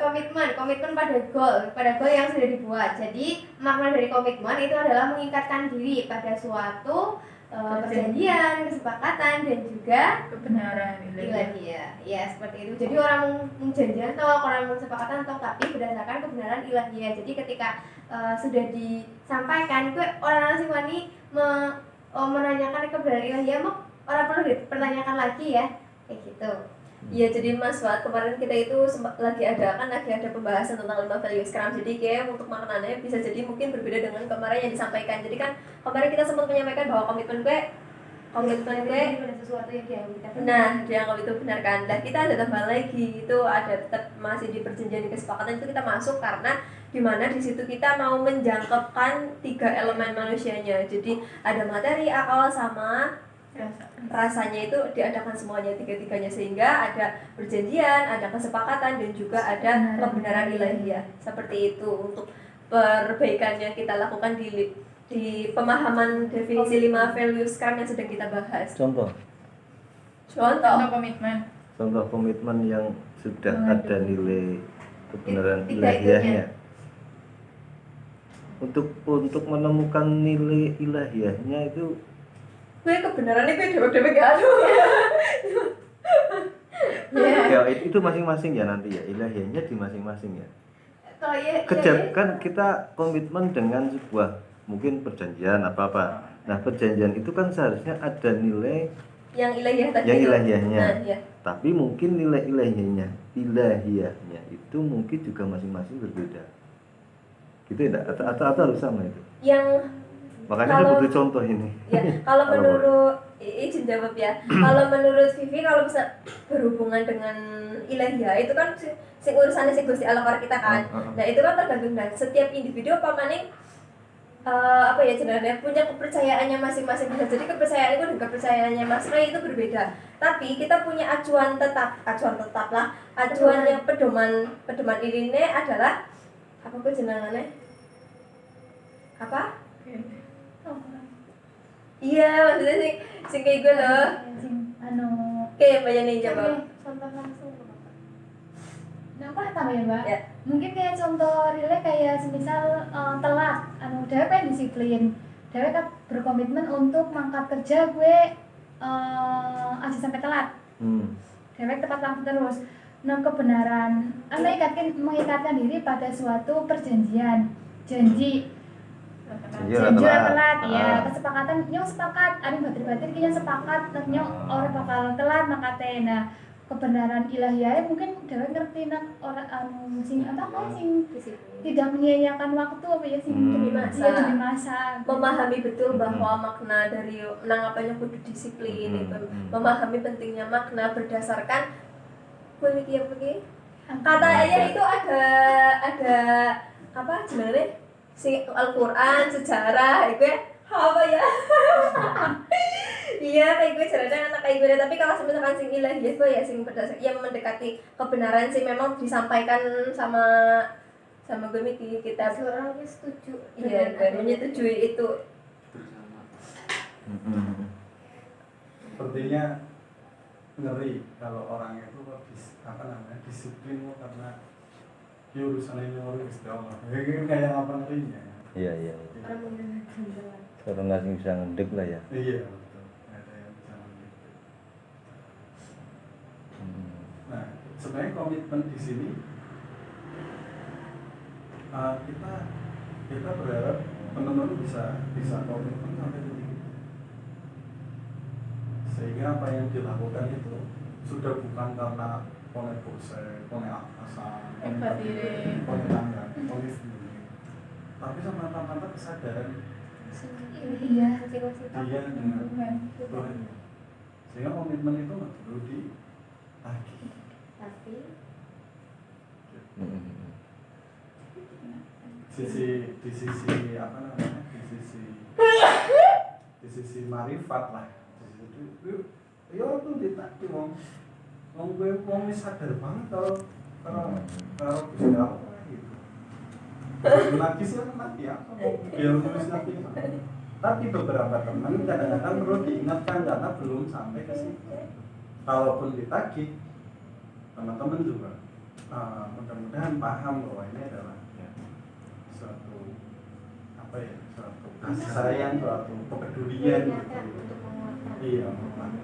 komitmen pada goal yang sudah dibuat. Jadi makna dari komitmen itu adalah mengikatkan diri pada suatu perjanjian, kesepakatan dan juga Kebenaran ilahiyah. Ya, seperti itu. Jadi orang janjian atau orang kesepakatan atau tapi berdasarkan kebenaran ilahiyah. Jadi ketika sudah disampaikan ke orang asing wani menanyakan kebenaran ilahiyah, orang perlu dipertanyakan lagi ya. Kayak gitu. Iya, jadi Mas Fuad, kemarin kita itu lagi ada pembahasan tentang 5 value Scrum. Jadi kayak untuk maknanya bisa jadi mungkin berbeda dengan kemarin yang disampaikan. Jadi kan kemarin kita sempat menyampaikan bahwa komitmen gue pada sesuatu yang dianggap kita benar. nah dianggap itu benar kan. Nah kita ada tambah lagi, itu ada tetap masih di perjanjian kesepakatan itu kita masuk karena dimana di situ kita mau menjangkepkan 3 elemen manusianya. Jadi ada materi, akal, sama rasanya itu diadakan semuanya tiga-tiganya sehingga ada perjanjian, ada kesepakatan dan juga ada kebenaran ilahiyah. Seperti itu untuk perbaikannya kita lakukan di pemahaman definisi 5 value Scrum yang sedang kita bahas. Contoh komitmen. contoh komitmen yang sudah Mengadu. ada nilai kebenaran Tiga ilahiyahnya. Untuk menemukan nilai ilahiyahnya itu Gue kebenarannya gue dewek-dewek gak ada. ya itu masing-masing ya nanti ya, ilahiyahnya di masing-masing ya. Kalau ya Kejar kan kita komitmen dengan sebuah mungkin perjanjian apa-apa. Nah, perjanjian itu kan seharusnya ada nilai Yang ilahiyah tadi yang itu. ilahiyahnya. Nah, ya. Tapi mungkin nilai ilahiyahnya itu mungkin juga masing-masing berbeda. Gitu ya, atau harus sama itu. Yang Makanya saya butuh contoh ini. ya, kalau Kalau menurut izin jawab ya. Kalau menurut Vivi kalau bisa berhubungan dengan ilahiyah itu kan sing urusannya sing Gusti Allah kita kan. Nah, itu kan tergantung dari setiap individu pamane apa ya sebenarnya punya kepercayaannya masing-masing. Jadi kepercayaan itu dan kepercayaannya Mas Ray itu berbeda. Tapi kita punya acuan tetap lah. Acuannya pedoman ini adalah apa kok jenengannya? Apa? Iya, maksudnya sing kayak gue loh. Oke, Mbak Yani jawab. contoh langsung. Nampak apa ya Mbak? Ya. Mungkin kayak contoh realnya kayak semisal telat, Dewe pengen disiplin, Dewe kan berkomitmen untuk mangkat kerja gue aja sampai telat, Dewe tepat waktu terus. Nah kebenaran, mengikatkan diri pada suatu perjanjian, janji telat ya, kesepakatan nyong sepakat, ada batir-batir kayaknya sepakat, nyong orang bakal telat makate. Nah kebenaran ilahiyah mungkin Dewa ngerti nak orang sing tidak menyia-nyiakan waktu apa ya sing demi masa Memahami betul bahwa makna dari menanggapannya kudu disiplin, memahami pentingnya makna berdasarkan katanya itu ada apa sebenarnya si Al-Quran, sejarah, itu apa ya? Iya, kayak gue ceritanya anak kayak gue. Tapi kalau misalkan sing ilahiyah gue ya sing berdasar, yang mendekati kebenaran sih memang disampaikan sama gue Miki kita. Seorang setuju. Iya, dan menyetujui itu. Sepertinya ngeri kalau orang itu disiplin karena urusan ini Gusti Allah. Kayak apa ngerinya? Iya. Orang menggunakan jalan. Karena nggak bisa ngedek lah ya. Iya betul. Ada yang bisa mengerti. Nah, sebenarnya komitmen di sini kita kita berharap teman-teman bisa komitmen sampai titik itu, sehingga apa yang dilakukan itu sudah bukan karena konek bosen, konek atasan, Hebat diri. konek tangga, konek sendiri, tapi semata-mata kesadaran Iya, masing-masing. dia dengan Tuhan. Tuhan. Sehingga komitmen itu nggak perlu ditagih. Tapi Di sisi apa namanya, di sisi marifat lah, di sisi ya itu ditagih wong gue wong wis sadar banget kalau Gusti Allah gitu. Nanti sih nanti ya, biar nulis nanti. Tapi beberapa teman kadang-kadang perlu diingatkan karena belum sampai ke situ. Kalaupun ditagih, teman-teman juga mudah-mudahan paham bahwa ini adalah suatu apa ya, suatu kasih sayang, suatu kepedulian gitu. niatkan untuk menguatkan. Iya, menguatkan.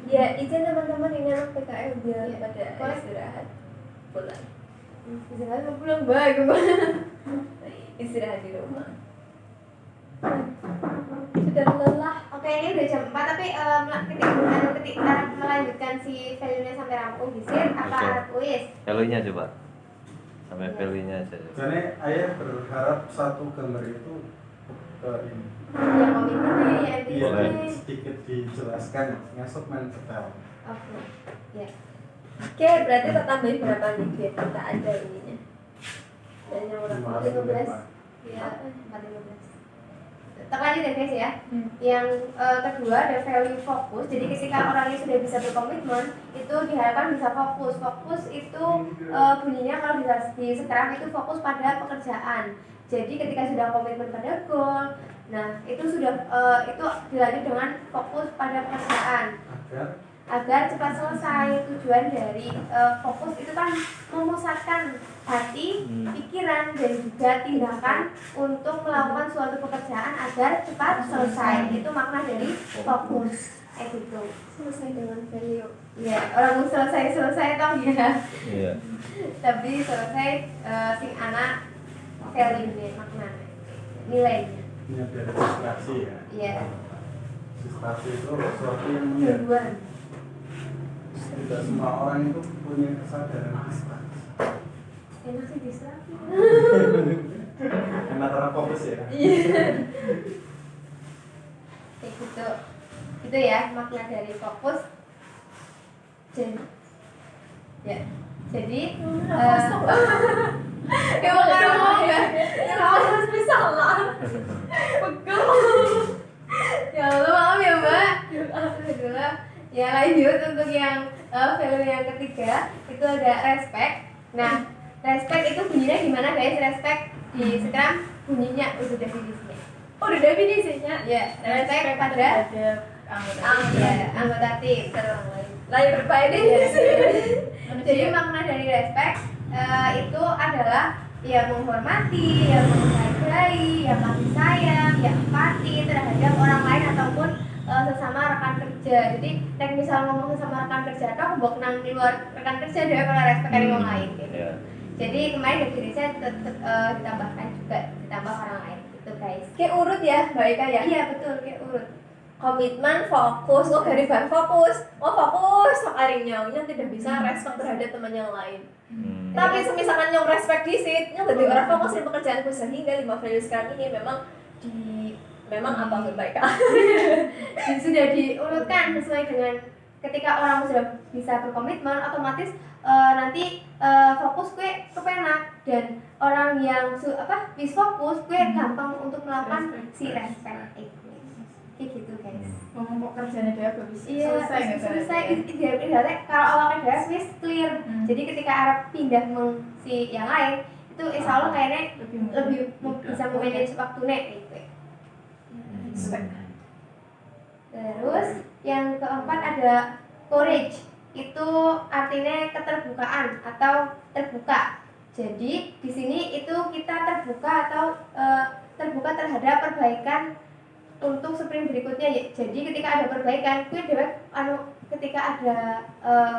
Ya, izin teman-teman dengan PKL biar Iya. pada Boleh. istirahat pulang. Misalnya mau pulang baik Istirahat di rumah. Sudah lelah. Oke, ini udah jam 4 tapi ketika melanjutkan si value-nya sampai rampung Gisir apa Oke. Arab Uis? Value-nya coba. Sampai Iya. value-nya aja. Jadi ayah berharap satu gambar itu ini. Yang komitmennya, yang Iya, Boleh. intinya. sedikit dijelaskan ngasuk main detail. Oke, ya. Oke, berarti kita tambahin berapa nih biar kita ada ininya. Dan yang udah 15. Ya, 415. Terlanjut ya guys ya. Yang kedua ada value fokus. Jadi ketika orangnya sudah bisa berkomitmen, itu diharapkan bisa fokus. Fokus itu bunyinya kalau di sekarang itu fokus pada pekerjaan. Jadi ketika sudah komitmen pada goal, nah itu sudah itu dilanjut dengan fokus pada pekerjaan agar cepat selesai. Tujuan dari fokus itu kan memusatkan hati, pikiran, dan juga tindakan untuk melakukan suatu pekerjaan agar cepat selesai. Itu makna dari fokus. Gitu. selesai dengan value. Ya, orang selesai toh ya. Iya. Tapi selesai sing anak value-nya, makna nilainya. Ini ada distraksi ya. Iya. Distraksi itu sesuatu yang Tujuan. tidak semua orang itu punya kesadaran distraksi. Enak sih distraksi. Karena terlalu fokus ya. Kayak gitu. Itu ya makna dari fokus. Jadi ya bukan ngomong ya. Harus bisa lah. Pegel. Ya Allah, maaf ya Mbak. Alhamdulillah. Ya lanjut untuk yang value yang ketiga itu ada respect. Nah, respect itu bunyinya gimana guys? Respect di Scrum bunyinya udah definisinya. Oh, udah definisinya. Ya, respect pada anggota tim. Lain berbaik deh. Jadi makna dari respect itu adalah ya menghormati, ya menghargai, ya kasih sayang, ya empati terhadap orang lain ataupun sesama rekan kerja. Jadi nek misal ngomong sesama rekan kerja atau mbok nang di luar rekan kerja dia kalau respect kali wong lain gitu. Iya. Jadi kemarin definisinya ditambahkan juga ditambah orang lain gitu guys. Kayak urut ya, Mbak Eka ya. Iya betul kayak urut. Komitmen, fokus, lo dari bahan fokus, fokus sakaring nyaunya tidak bisa respect terhadap teman yang lain. Tapi semisalkan yang respect di sit, yang jadi orang fokus di pekerjaanku sehingga 5 value sekarang ini memang apa Mbak Eka? Dan sudah diurutkan sesuai dengan ketika orang sudah bisa berkomitmen otomatis nanti fokus gue kepenak dan orang yang bis fokus gue gampang untuk melakukan si respect itu kayak gitu guys. Ngomong kerjanya dia habis Iya, selesai ibaratnya kalau awalnya dia wis clear. Jadi ketika Arab pindah si yang lain itu insya Allah kayaknya lebih bisa memanage waktunya gitu. Terus yang keempat ada courage. Itu artinya keterbukaan atau terbuka. Jadi di sini itu kita terbuka atau terbuka terhadap perbaikan untuk sprint berikutnya ya. Jadi ketika ada perbaikan, ketika ada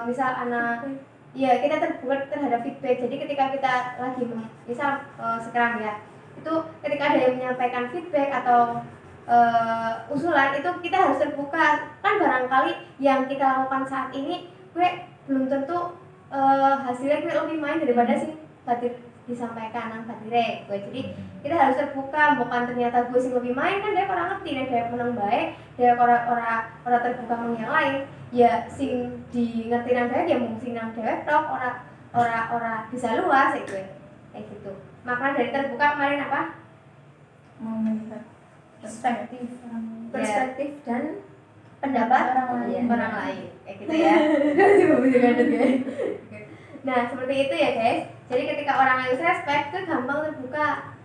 misal anak ya kita terbuka terhadap feedback. Jadi ketika kita lagi misal Scrum ya, itu ketika ada yang menyampaikan feedback atau usulan, itu kita harus terbuka. Kan barangkali yang kita lakukan saat ini gue belum tentu hasilnya gue lebih main daripada sih batir disampaikan nang batire gue. Jadi kita harus terbuka, bukan ternyata gue sih lebih main, kan dia orang ngerti nih dia menang baik, dia orang terbuka meng yang lain ya, sing di ngerti nang baik ya mung sing nang dewek tok, ora bisa luas ya gue kayak gitu. Makna dari terbuka kemarin apa? Mau melihat perspektif Perspektif dan Pendapat orang lain kayak gitu ya. Nah seperti itu ya guys. Jadi ketika orang lain respect itu gampang terbuka,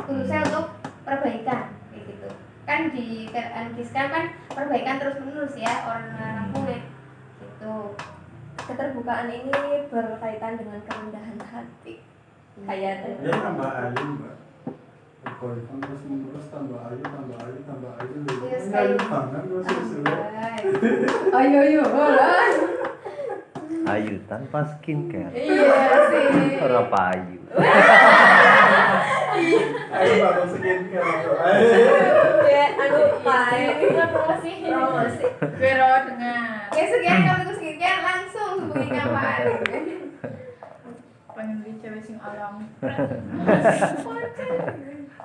khususnya untuk perbaikan kayak gitu. Kan di Sekarang kan perbaikan terus menerus ya orang punya gitu. keterbukaan ini berkaitan dengan kerendahan hati. Kayak Ya tambah ayu mbak. Egoikan terus menerus tambah ayu. Yes, Ayu ayu. banget gue susu. Ayo Ayu tanpa skincare. iya sih. Ora payu. Ayu baru skincare. ya promosi. Vero dengar Ya sekian kalau itu sekian langsung hubungi kapan. pengen beli cewek sing alam.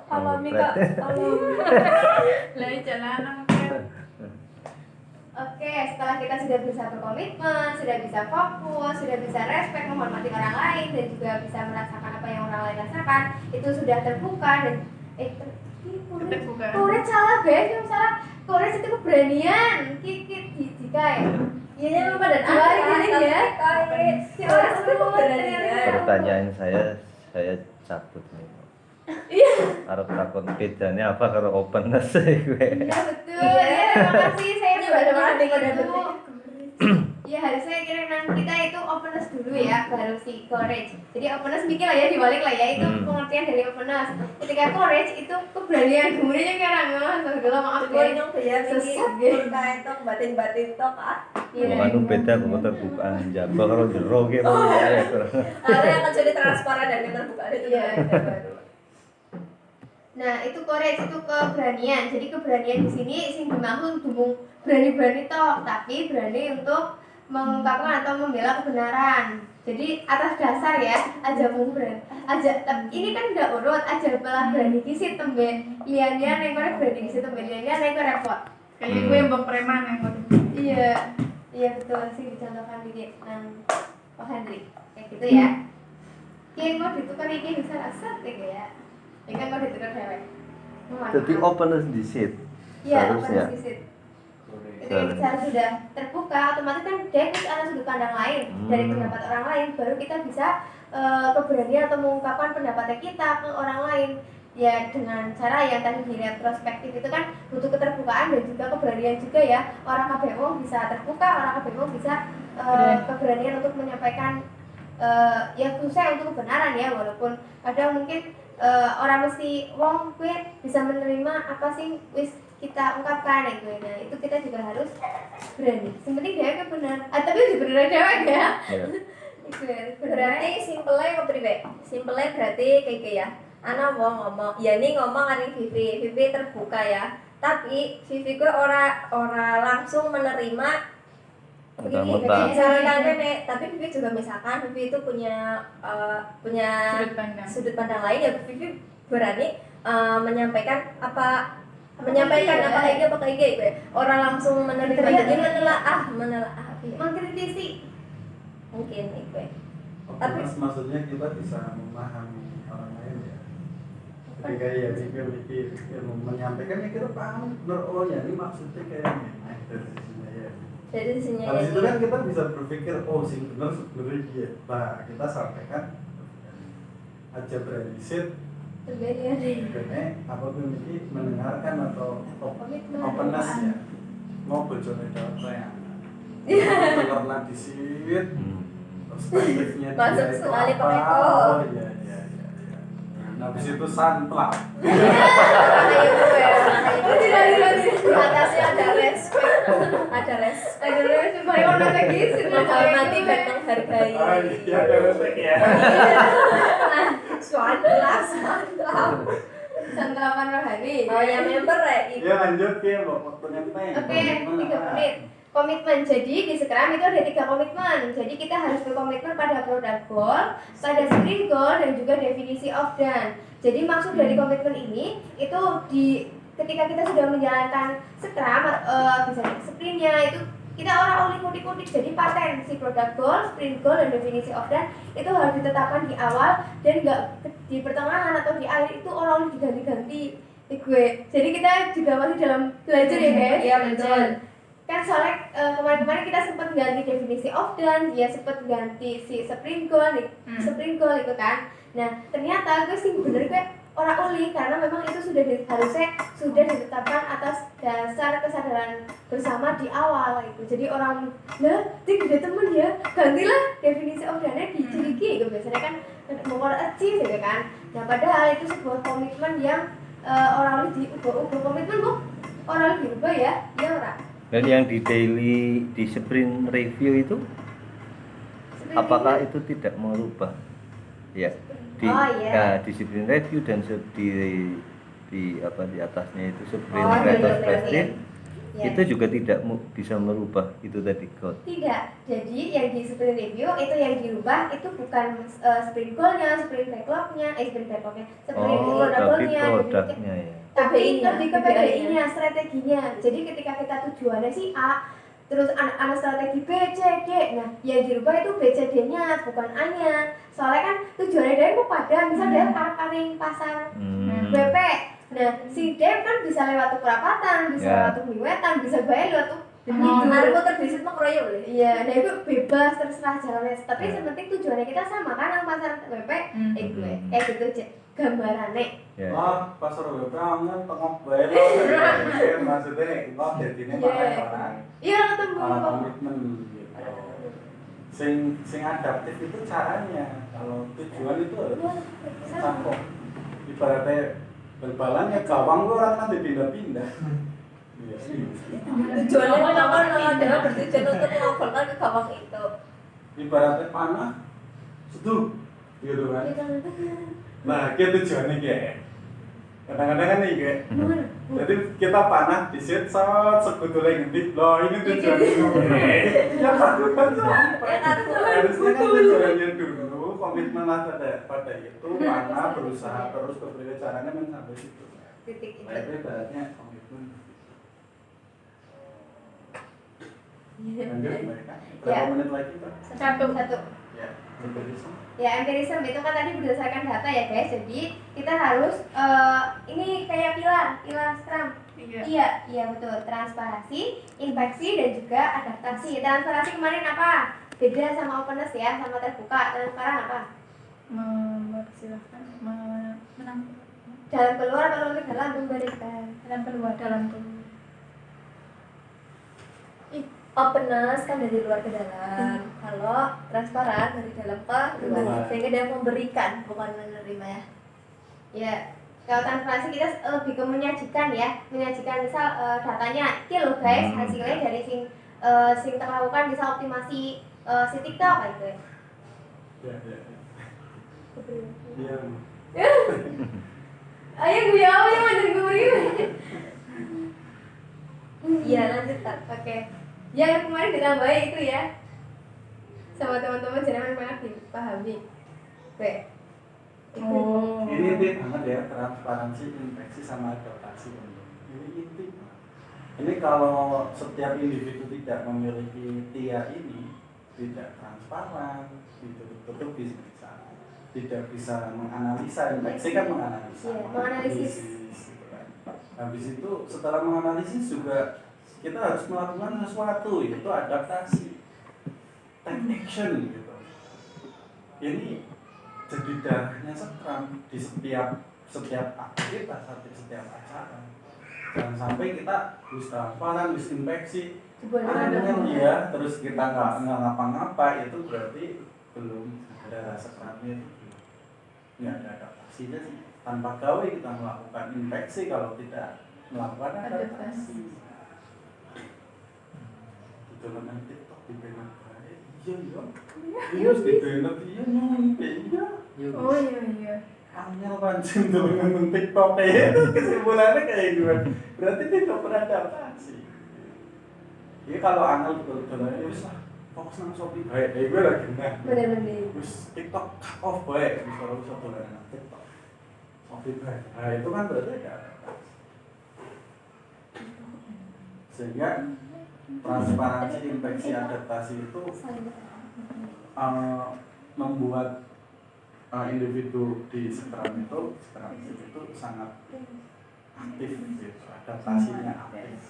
Alami kak, alami. Lah jalanan kan. Oke, setelah kita sudah bisa berkomitmen, sudah bisa fokus, sudah bisa respect, menghormati orang lain, dan juga bisa merasakan apa yang orang lain rasakan, itu sudah terbuka dan Keterbukaan. Courage salah guys, yang salah courage itu keberanian, kikit jika ya. Iya memang pada dua ini ya. Courage itu keberanian. Pertanyaan saya cabut nih. Iya. Arep takon bedanya apa karo openness gue. Iya betul. Ya terima kasih saya Ini pada mati, pada itu. mati. Ya harusnya kira kita itu openness dulu ya, baru si courage. Jadi openness mikir lah ya, dibalik lah ya, itu pengertian dari openness. Ketika courage itu keberanian, kemudian sekarang segala maaf Gue ya. nyong ya Sesat, terkait tok batin tok ah. Anu beda kok terbukaan jaba karo jero ki karo ya. Ada yang akan jadi transparan dan keterbukaan itu. Iya, baru. Nah, itu courage itu keberanian. Jadi keberanian di sini sing dimaksud dumung berani-berani tok, tapi berani untuk mengungkapkan atau membela kebenaran. Jadi atas dasar ya, aja berani. Ini kan udah urut, aja belah berani kisit tembe. Lian-lian yang kore berani kisit tembe, lian-lian yang kore repot. Kayak gue mbok preman yang kok. Iya. Iya betul sih dicontohkan di Pak Hendrik. Kayak gitu ya. Kayak mau ditukar iki bisa asat ya. Ini kan mau ditukar cewek. Jadi openness di sit. Iya, Seharusnya. openness visit. Ketika kita sudah terbuka, otomatis kan dia ada sudut pandang lain dari pendapat orang lain, baru kita bisa keberanian atau mengungkapkan pendapatnya kita ke orang lain. Ya dengan cara yang tadi di retrospektif itu kan butuh keterbukaan dan juga keberanian juga ya. Orang KBO bisa terbuka, orang KBO bisa keberanian untuk menyampaikan ya khususnya untuk kebenaran ya, walaupun kadang mungkin orang mesti wong gue bisa menerima apa sih wis kita ungkapkan ya gue. Nah itu kita juga harus berani. Sebenarnya dia kan benar, tapi sebenarnya cewek ya. Berarti simpelnya kepriwe? Simpelnya berarti kayak ya. Ana wong ngomong, ya ini ngomong kan Vivi terbuka ya. Tapi Vivi gue ora langsung menerima begini. Misalkan nih, tapi Vivi juga misalkan Vivi itu punya sudut pandang lain ya. Vivi berani menyampaikan apa kayak gue. Orang langsung menerima jadi menelaah iya. Mengkritisi. Mungkin gue. Tapi maksudnya kita bisa memahami orang lain ya. Ketika ya mikir menyampaikan ya kita paham benar, oh ya ini maksudnya kayak gini. Nah, dari sisinya ya. Dari sisinya Habis ya. itu kan kita bisa berpikir oh sing benar sebenarnya dia. Nah kita sampaikan aja berani sit. Karena apa tuh ini mendengarkan atau openness ya. Mau bocornya data yang dengar di sit. Perspektifnya dia Masuk itu sekali apa? pakai Oh iya. Nah habis itu sunplug. Kayak gue ya. Di atasnya ada respect. Aduh, cuma orang kayak menghormati dan menghargai. Oh iya, ada respect ya. Mantap, mantap. Santapan rohani. Oh yang member ya, Ibu. Ya lanjut ya, Mbak waktunya nih. Oke, 3 menit. Komitmen. Jadi di Scrum itu ada 3 komitmen. Jadi kita harus berkomitmen pada product goal, pada sprint goal, dan juga definisi of done. Jadi maksud dari komitmen ini itu ketika kita sudah menjalankan Scrum, bisa sprintnya itu kita orang kudik-kudik. Jadi paten si product goal, sprint goal, dan definisi of done itu harus ditetapkan di awal dan nggak di pertengahan atau di akhir itu orang diganti-ganti. Jadi kita juga masih dalam belajar ya guys. Iya betul. Kan soalnya kemarin-kemarin kita sempat ganti definisi of done, dia sempat ganti si sprint goal itu kan. Nah ternyata gue sih bener gue orang uli karena memang itu harusnya sudah ditetapkan atas dasar kesadaran bersama di awal itu. Jadi orang tiga temen ya gantilah definisi of done-nya di Ciriki gitu. Biasanya kan mau achieve gitu kan. Nah padahal itu sebuah komitmen yang orang uli diubah komitmen kok orang uli diubah ya orang. Dan yang di daily di sprint review itu apakah itu tidak merubah? Ya. Di di sprint review dan di atasnya itu sprint retrospective itu juga tidak bisa merubah itu tadi code. Tidak. Jadi yang di sprint review itu yang dirubah itu bukan sprint goal-nya, sprint backlog-nya, sprint product goal-nya, produknya ya. tapi lebih ke PDI-nya, strateginya. Jadi ketika kita tujuannya si A, terus anak strategi B, C, D. Nah, yang dirubah itu B, C, D-nya, bukan A-nya. Soalnya kan tujuannya dia mau pada, misalnya dia paling pasar BP. Nah, si D kan bisa lewat tuh perapatan, bisa lewat tuh Wiwetan, bisa bayar lewat tuh Aku terbisit mengeroyok boleh. iya, nah itu bebas terserah jalannya. Tapi yang penting tujuannya kita sama kan, yang pasar BP, kayak gitu aja gambarannya. Ya. Oh, pasar WP angin tengok bae lho. Maksudnya kok dadine pakai orang. Iya, ketemu Komitmen gitu. Sing adaptif itu caranya. Kalau tujuan itu harus cangkok. Ibaratnya bal-balan ya gawang lu orang nanti pindah-pindah. Iya sih. Tujuannya melakukan adalah bertujuan untuk mengobrolkan ke gawang itu. Ibaratnya panah, seduh, gitu kan. Nah, kita tujuannya kayak kadang-kadang kan nih kayak jadi kita panah di set sekutu lagi ngetik loh ini tujuannya ya kan harusnya kan tujuannya dulu komitmen lah pada itu panah berusaha terus berbagai caranya sampai situ titik nah itu ibaratnya komitmen lanjut mereka berapa menit lagi Pak? Satu. Ya, empirisme. Ya, empirisme itu kan tadi berdasarkan data ya guys. Jadi kita harus ini kayak pilar Scrum. Iya betul. Transparansi, infeksi dan juga adaptasi. Transparansi kemarin apa? Beda sama openness ya, sama terbuka. Transparan apa? Mempersilahkan menang Dalam keluar atau lebih dalam memberikan? dalam keluar. Openness kan dari luar ke dalam. Kalau transparan dari dalam ke luar. Sehingga dia memberikan bukan menerima ya. Ya, kalau transparansi kita lebih ke menyajikan ya, menyajikan misal datanya, ini loh guys hasilnya dari sing terlakukan bisa optimasi si TikTok kayak gitu. Ya. Iya. Ayo gue ya, mantan gue. Iya lanjut Kak. Oke. Yang kemarin ditambahin itu ya, sama teman-teman jangan banyak dipahami. Ini inti banget ya, transparansi, infeksi sama adaptasi. Ini inti. Ini kalau setiap individu tidak memiliki TIA ini, tidak transparan, itu bisa tidak bisa menganalisa. Infeksi kan menganalisa. Iya, menganalisis. Gitu kan. Habis itu setelah menganalisis juga kita harus melakukan sesuatu, yaitu adaptasi, take action gitu. Ini jadi darahnya Scrum di setiap aktivitas, setiap acara. Jangan sampai kita wis transparan, wis infeksi, ya, terus kita nggak ngapa-ngapa, itu berarti belum ada Scrumnya itu. Nggak ada adaptasinya sih. Tanpa gawe kita melakukan infeksi kalau tidak melakukan adaptasi. Itu nanti TikTok di Iya mesti bener iya nyampe iya. Oh iya. Angel pancing tuh nonton TikTok kesimpulannya kayak gimana? Berarti TikTok beradaptasi. Iya kalau Angel betul-betul ya wis lah fokus nang Shopee baik. Gue lagi nah. Bener-bener. Wis TikTok cut off baik. Wis kalau bisa dolan nang TikTok. Shopee baik. Nah itu kan berarti ada adaptasi. Sehingga transparansi infeksi adaptasi itu membuat individu di Scrum itu sangat aktif gitu, adaptasinya aktif.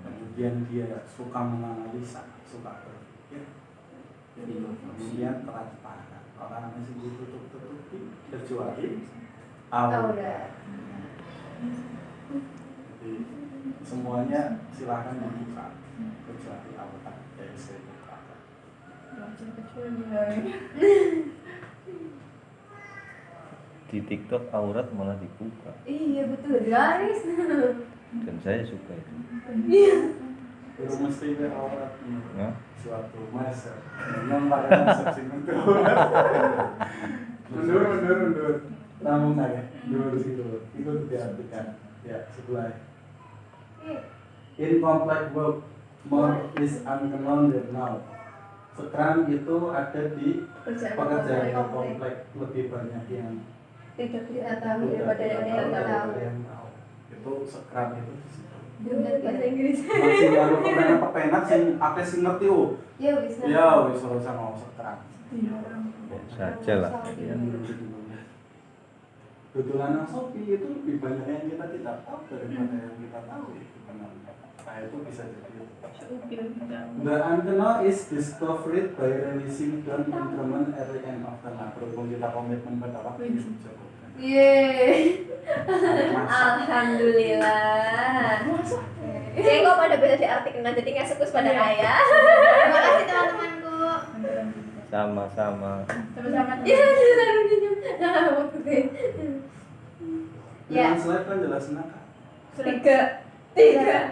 Kemudian dia suka menganalisa, suka berpikir, kemudian transparan. Orang masih ditutup-tutupi kecuali aura. Jadi semuanya silakan dibuka kecuali aura. Jadi saya buka. Kecil-kecil dia. Di TikTok aurat malah dibuka Iya betul, garis. dan saya suka itu. Itu mesti berawat Ya. suatu masa. Memang pada masa sih mundur. Namun aja, mundur situ. Itu diartikan. Ya sebelah. In complex work, more is unknown than now. Scrum itu ada di pekerjaan yang kompleks, lebih banyak yang Tidak tahu daripada yang tahu. itu Scrum itu di situ. Bener bahasa Inggris. Masih baru kepenak sing akeh sing ngerti Ya bisa. ya wis ora usah mau Scrum. Saja lah. Kebetulan Shopee itu lebih banyak yang kita tidak tahu daripada yang kita tahu itu sebenarnya. Nah itu bisa jadi. The unknown is discovered by releasing don't increment at the end of the month. Berhubung kita komitmen pada waktu itu cukup. Yeay. Alhamdulillah. Saya kok pada bisa diartikan jadi nggak sekus pada saya. Terima kasih teman-temanku. Sama-sama. Sama-sama. Iya, Dengan slide kan jelas kan? Tiga. 18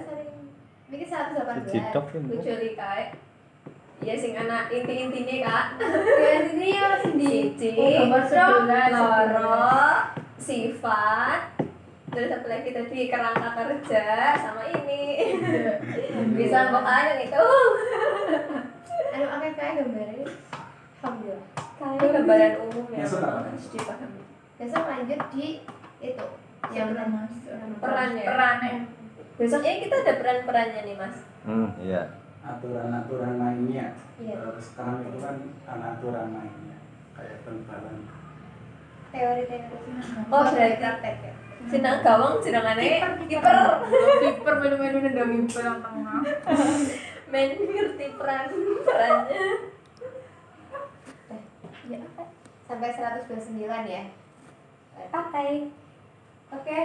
hari ini. Bikin 118. Citok ini. Kecuali kayak ya sing anak inti-intinya kak. Ya ini ya masih di Cici, gambar sebelah, loro, sifat, terus apa lagi tadi kerangka kerja sama ini. Bisa bakalan itu. anu akeh kayak gambarnya. Alhamdulillah. Kayak gambaran umum ya. Besok apa? Harus dipahami. Besok lanjut di itu yang Perannya. Besoknya kita ada peran-perannya nih mas. Iya. Aturan-aturan mainnya. Iya. Sekarang itu kan aturan mainnya kayak bal-balan. teori-teori. Oh berarti praktek ya. jenang gawang jenangannya kiper. Kiper menu-menu nendang kiper yang tengah. Main ngerti perannya. Ya apa? Sampai 129 ya. Pakai. Oke.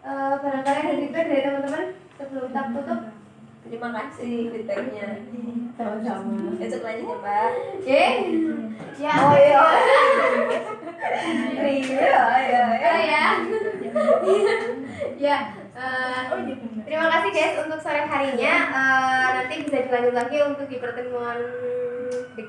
Barangkali ada feedback dari teman-teman sebelum kita tutup. Terima kasih feedbacknya. Sama-sama. Besok lanjut ya mbak. Oke. Ya. Oh iya. Ya. Terima kasih guys untuk sore harinya. Nanti bisa dilanjut lagi untuk di pertemuan berikutnya.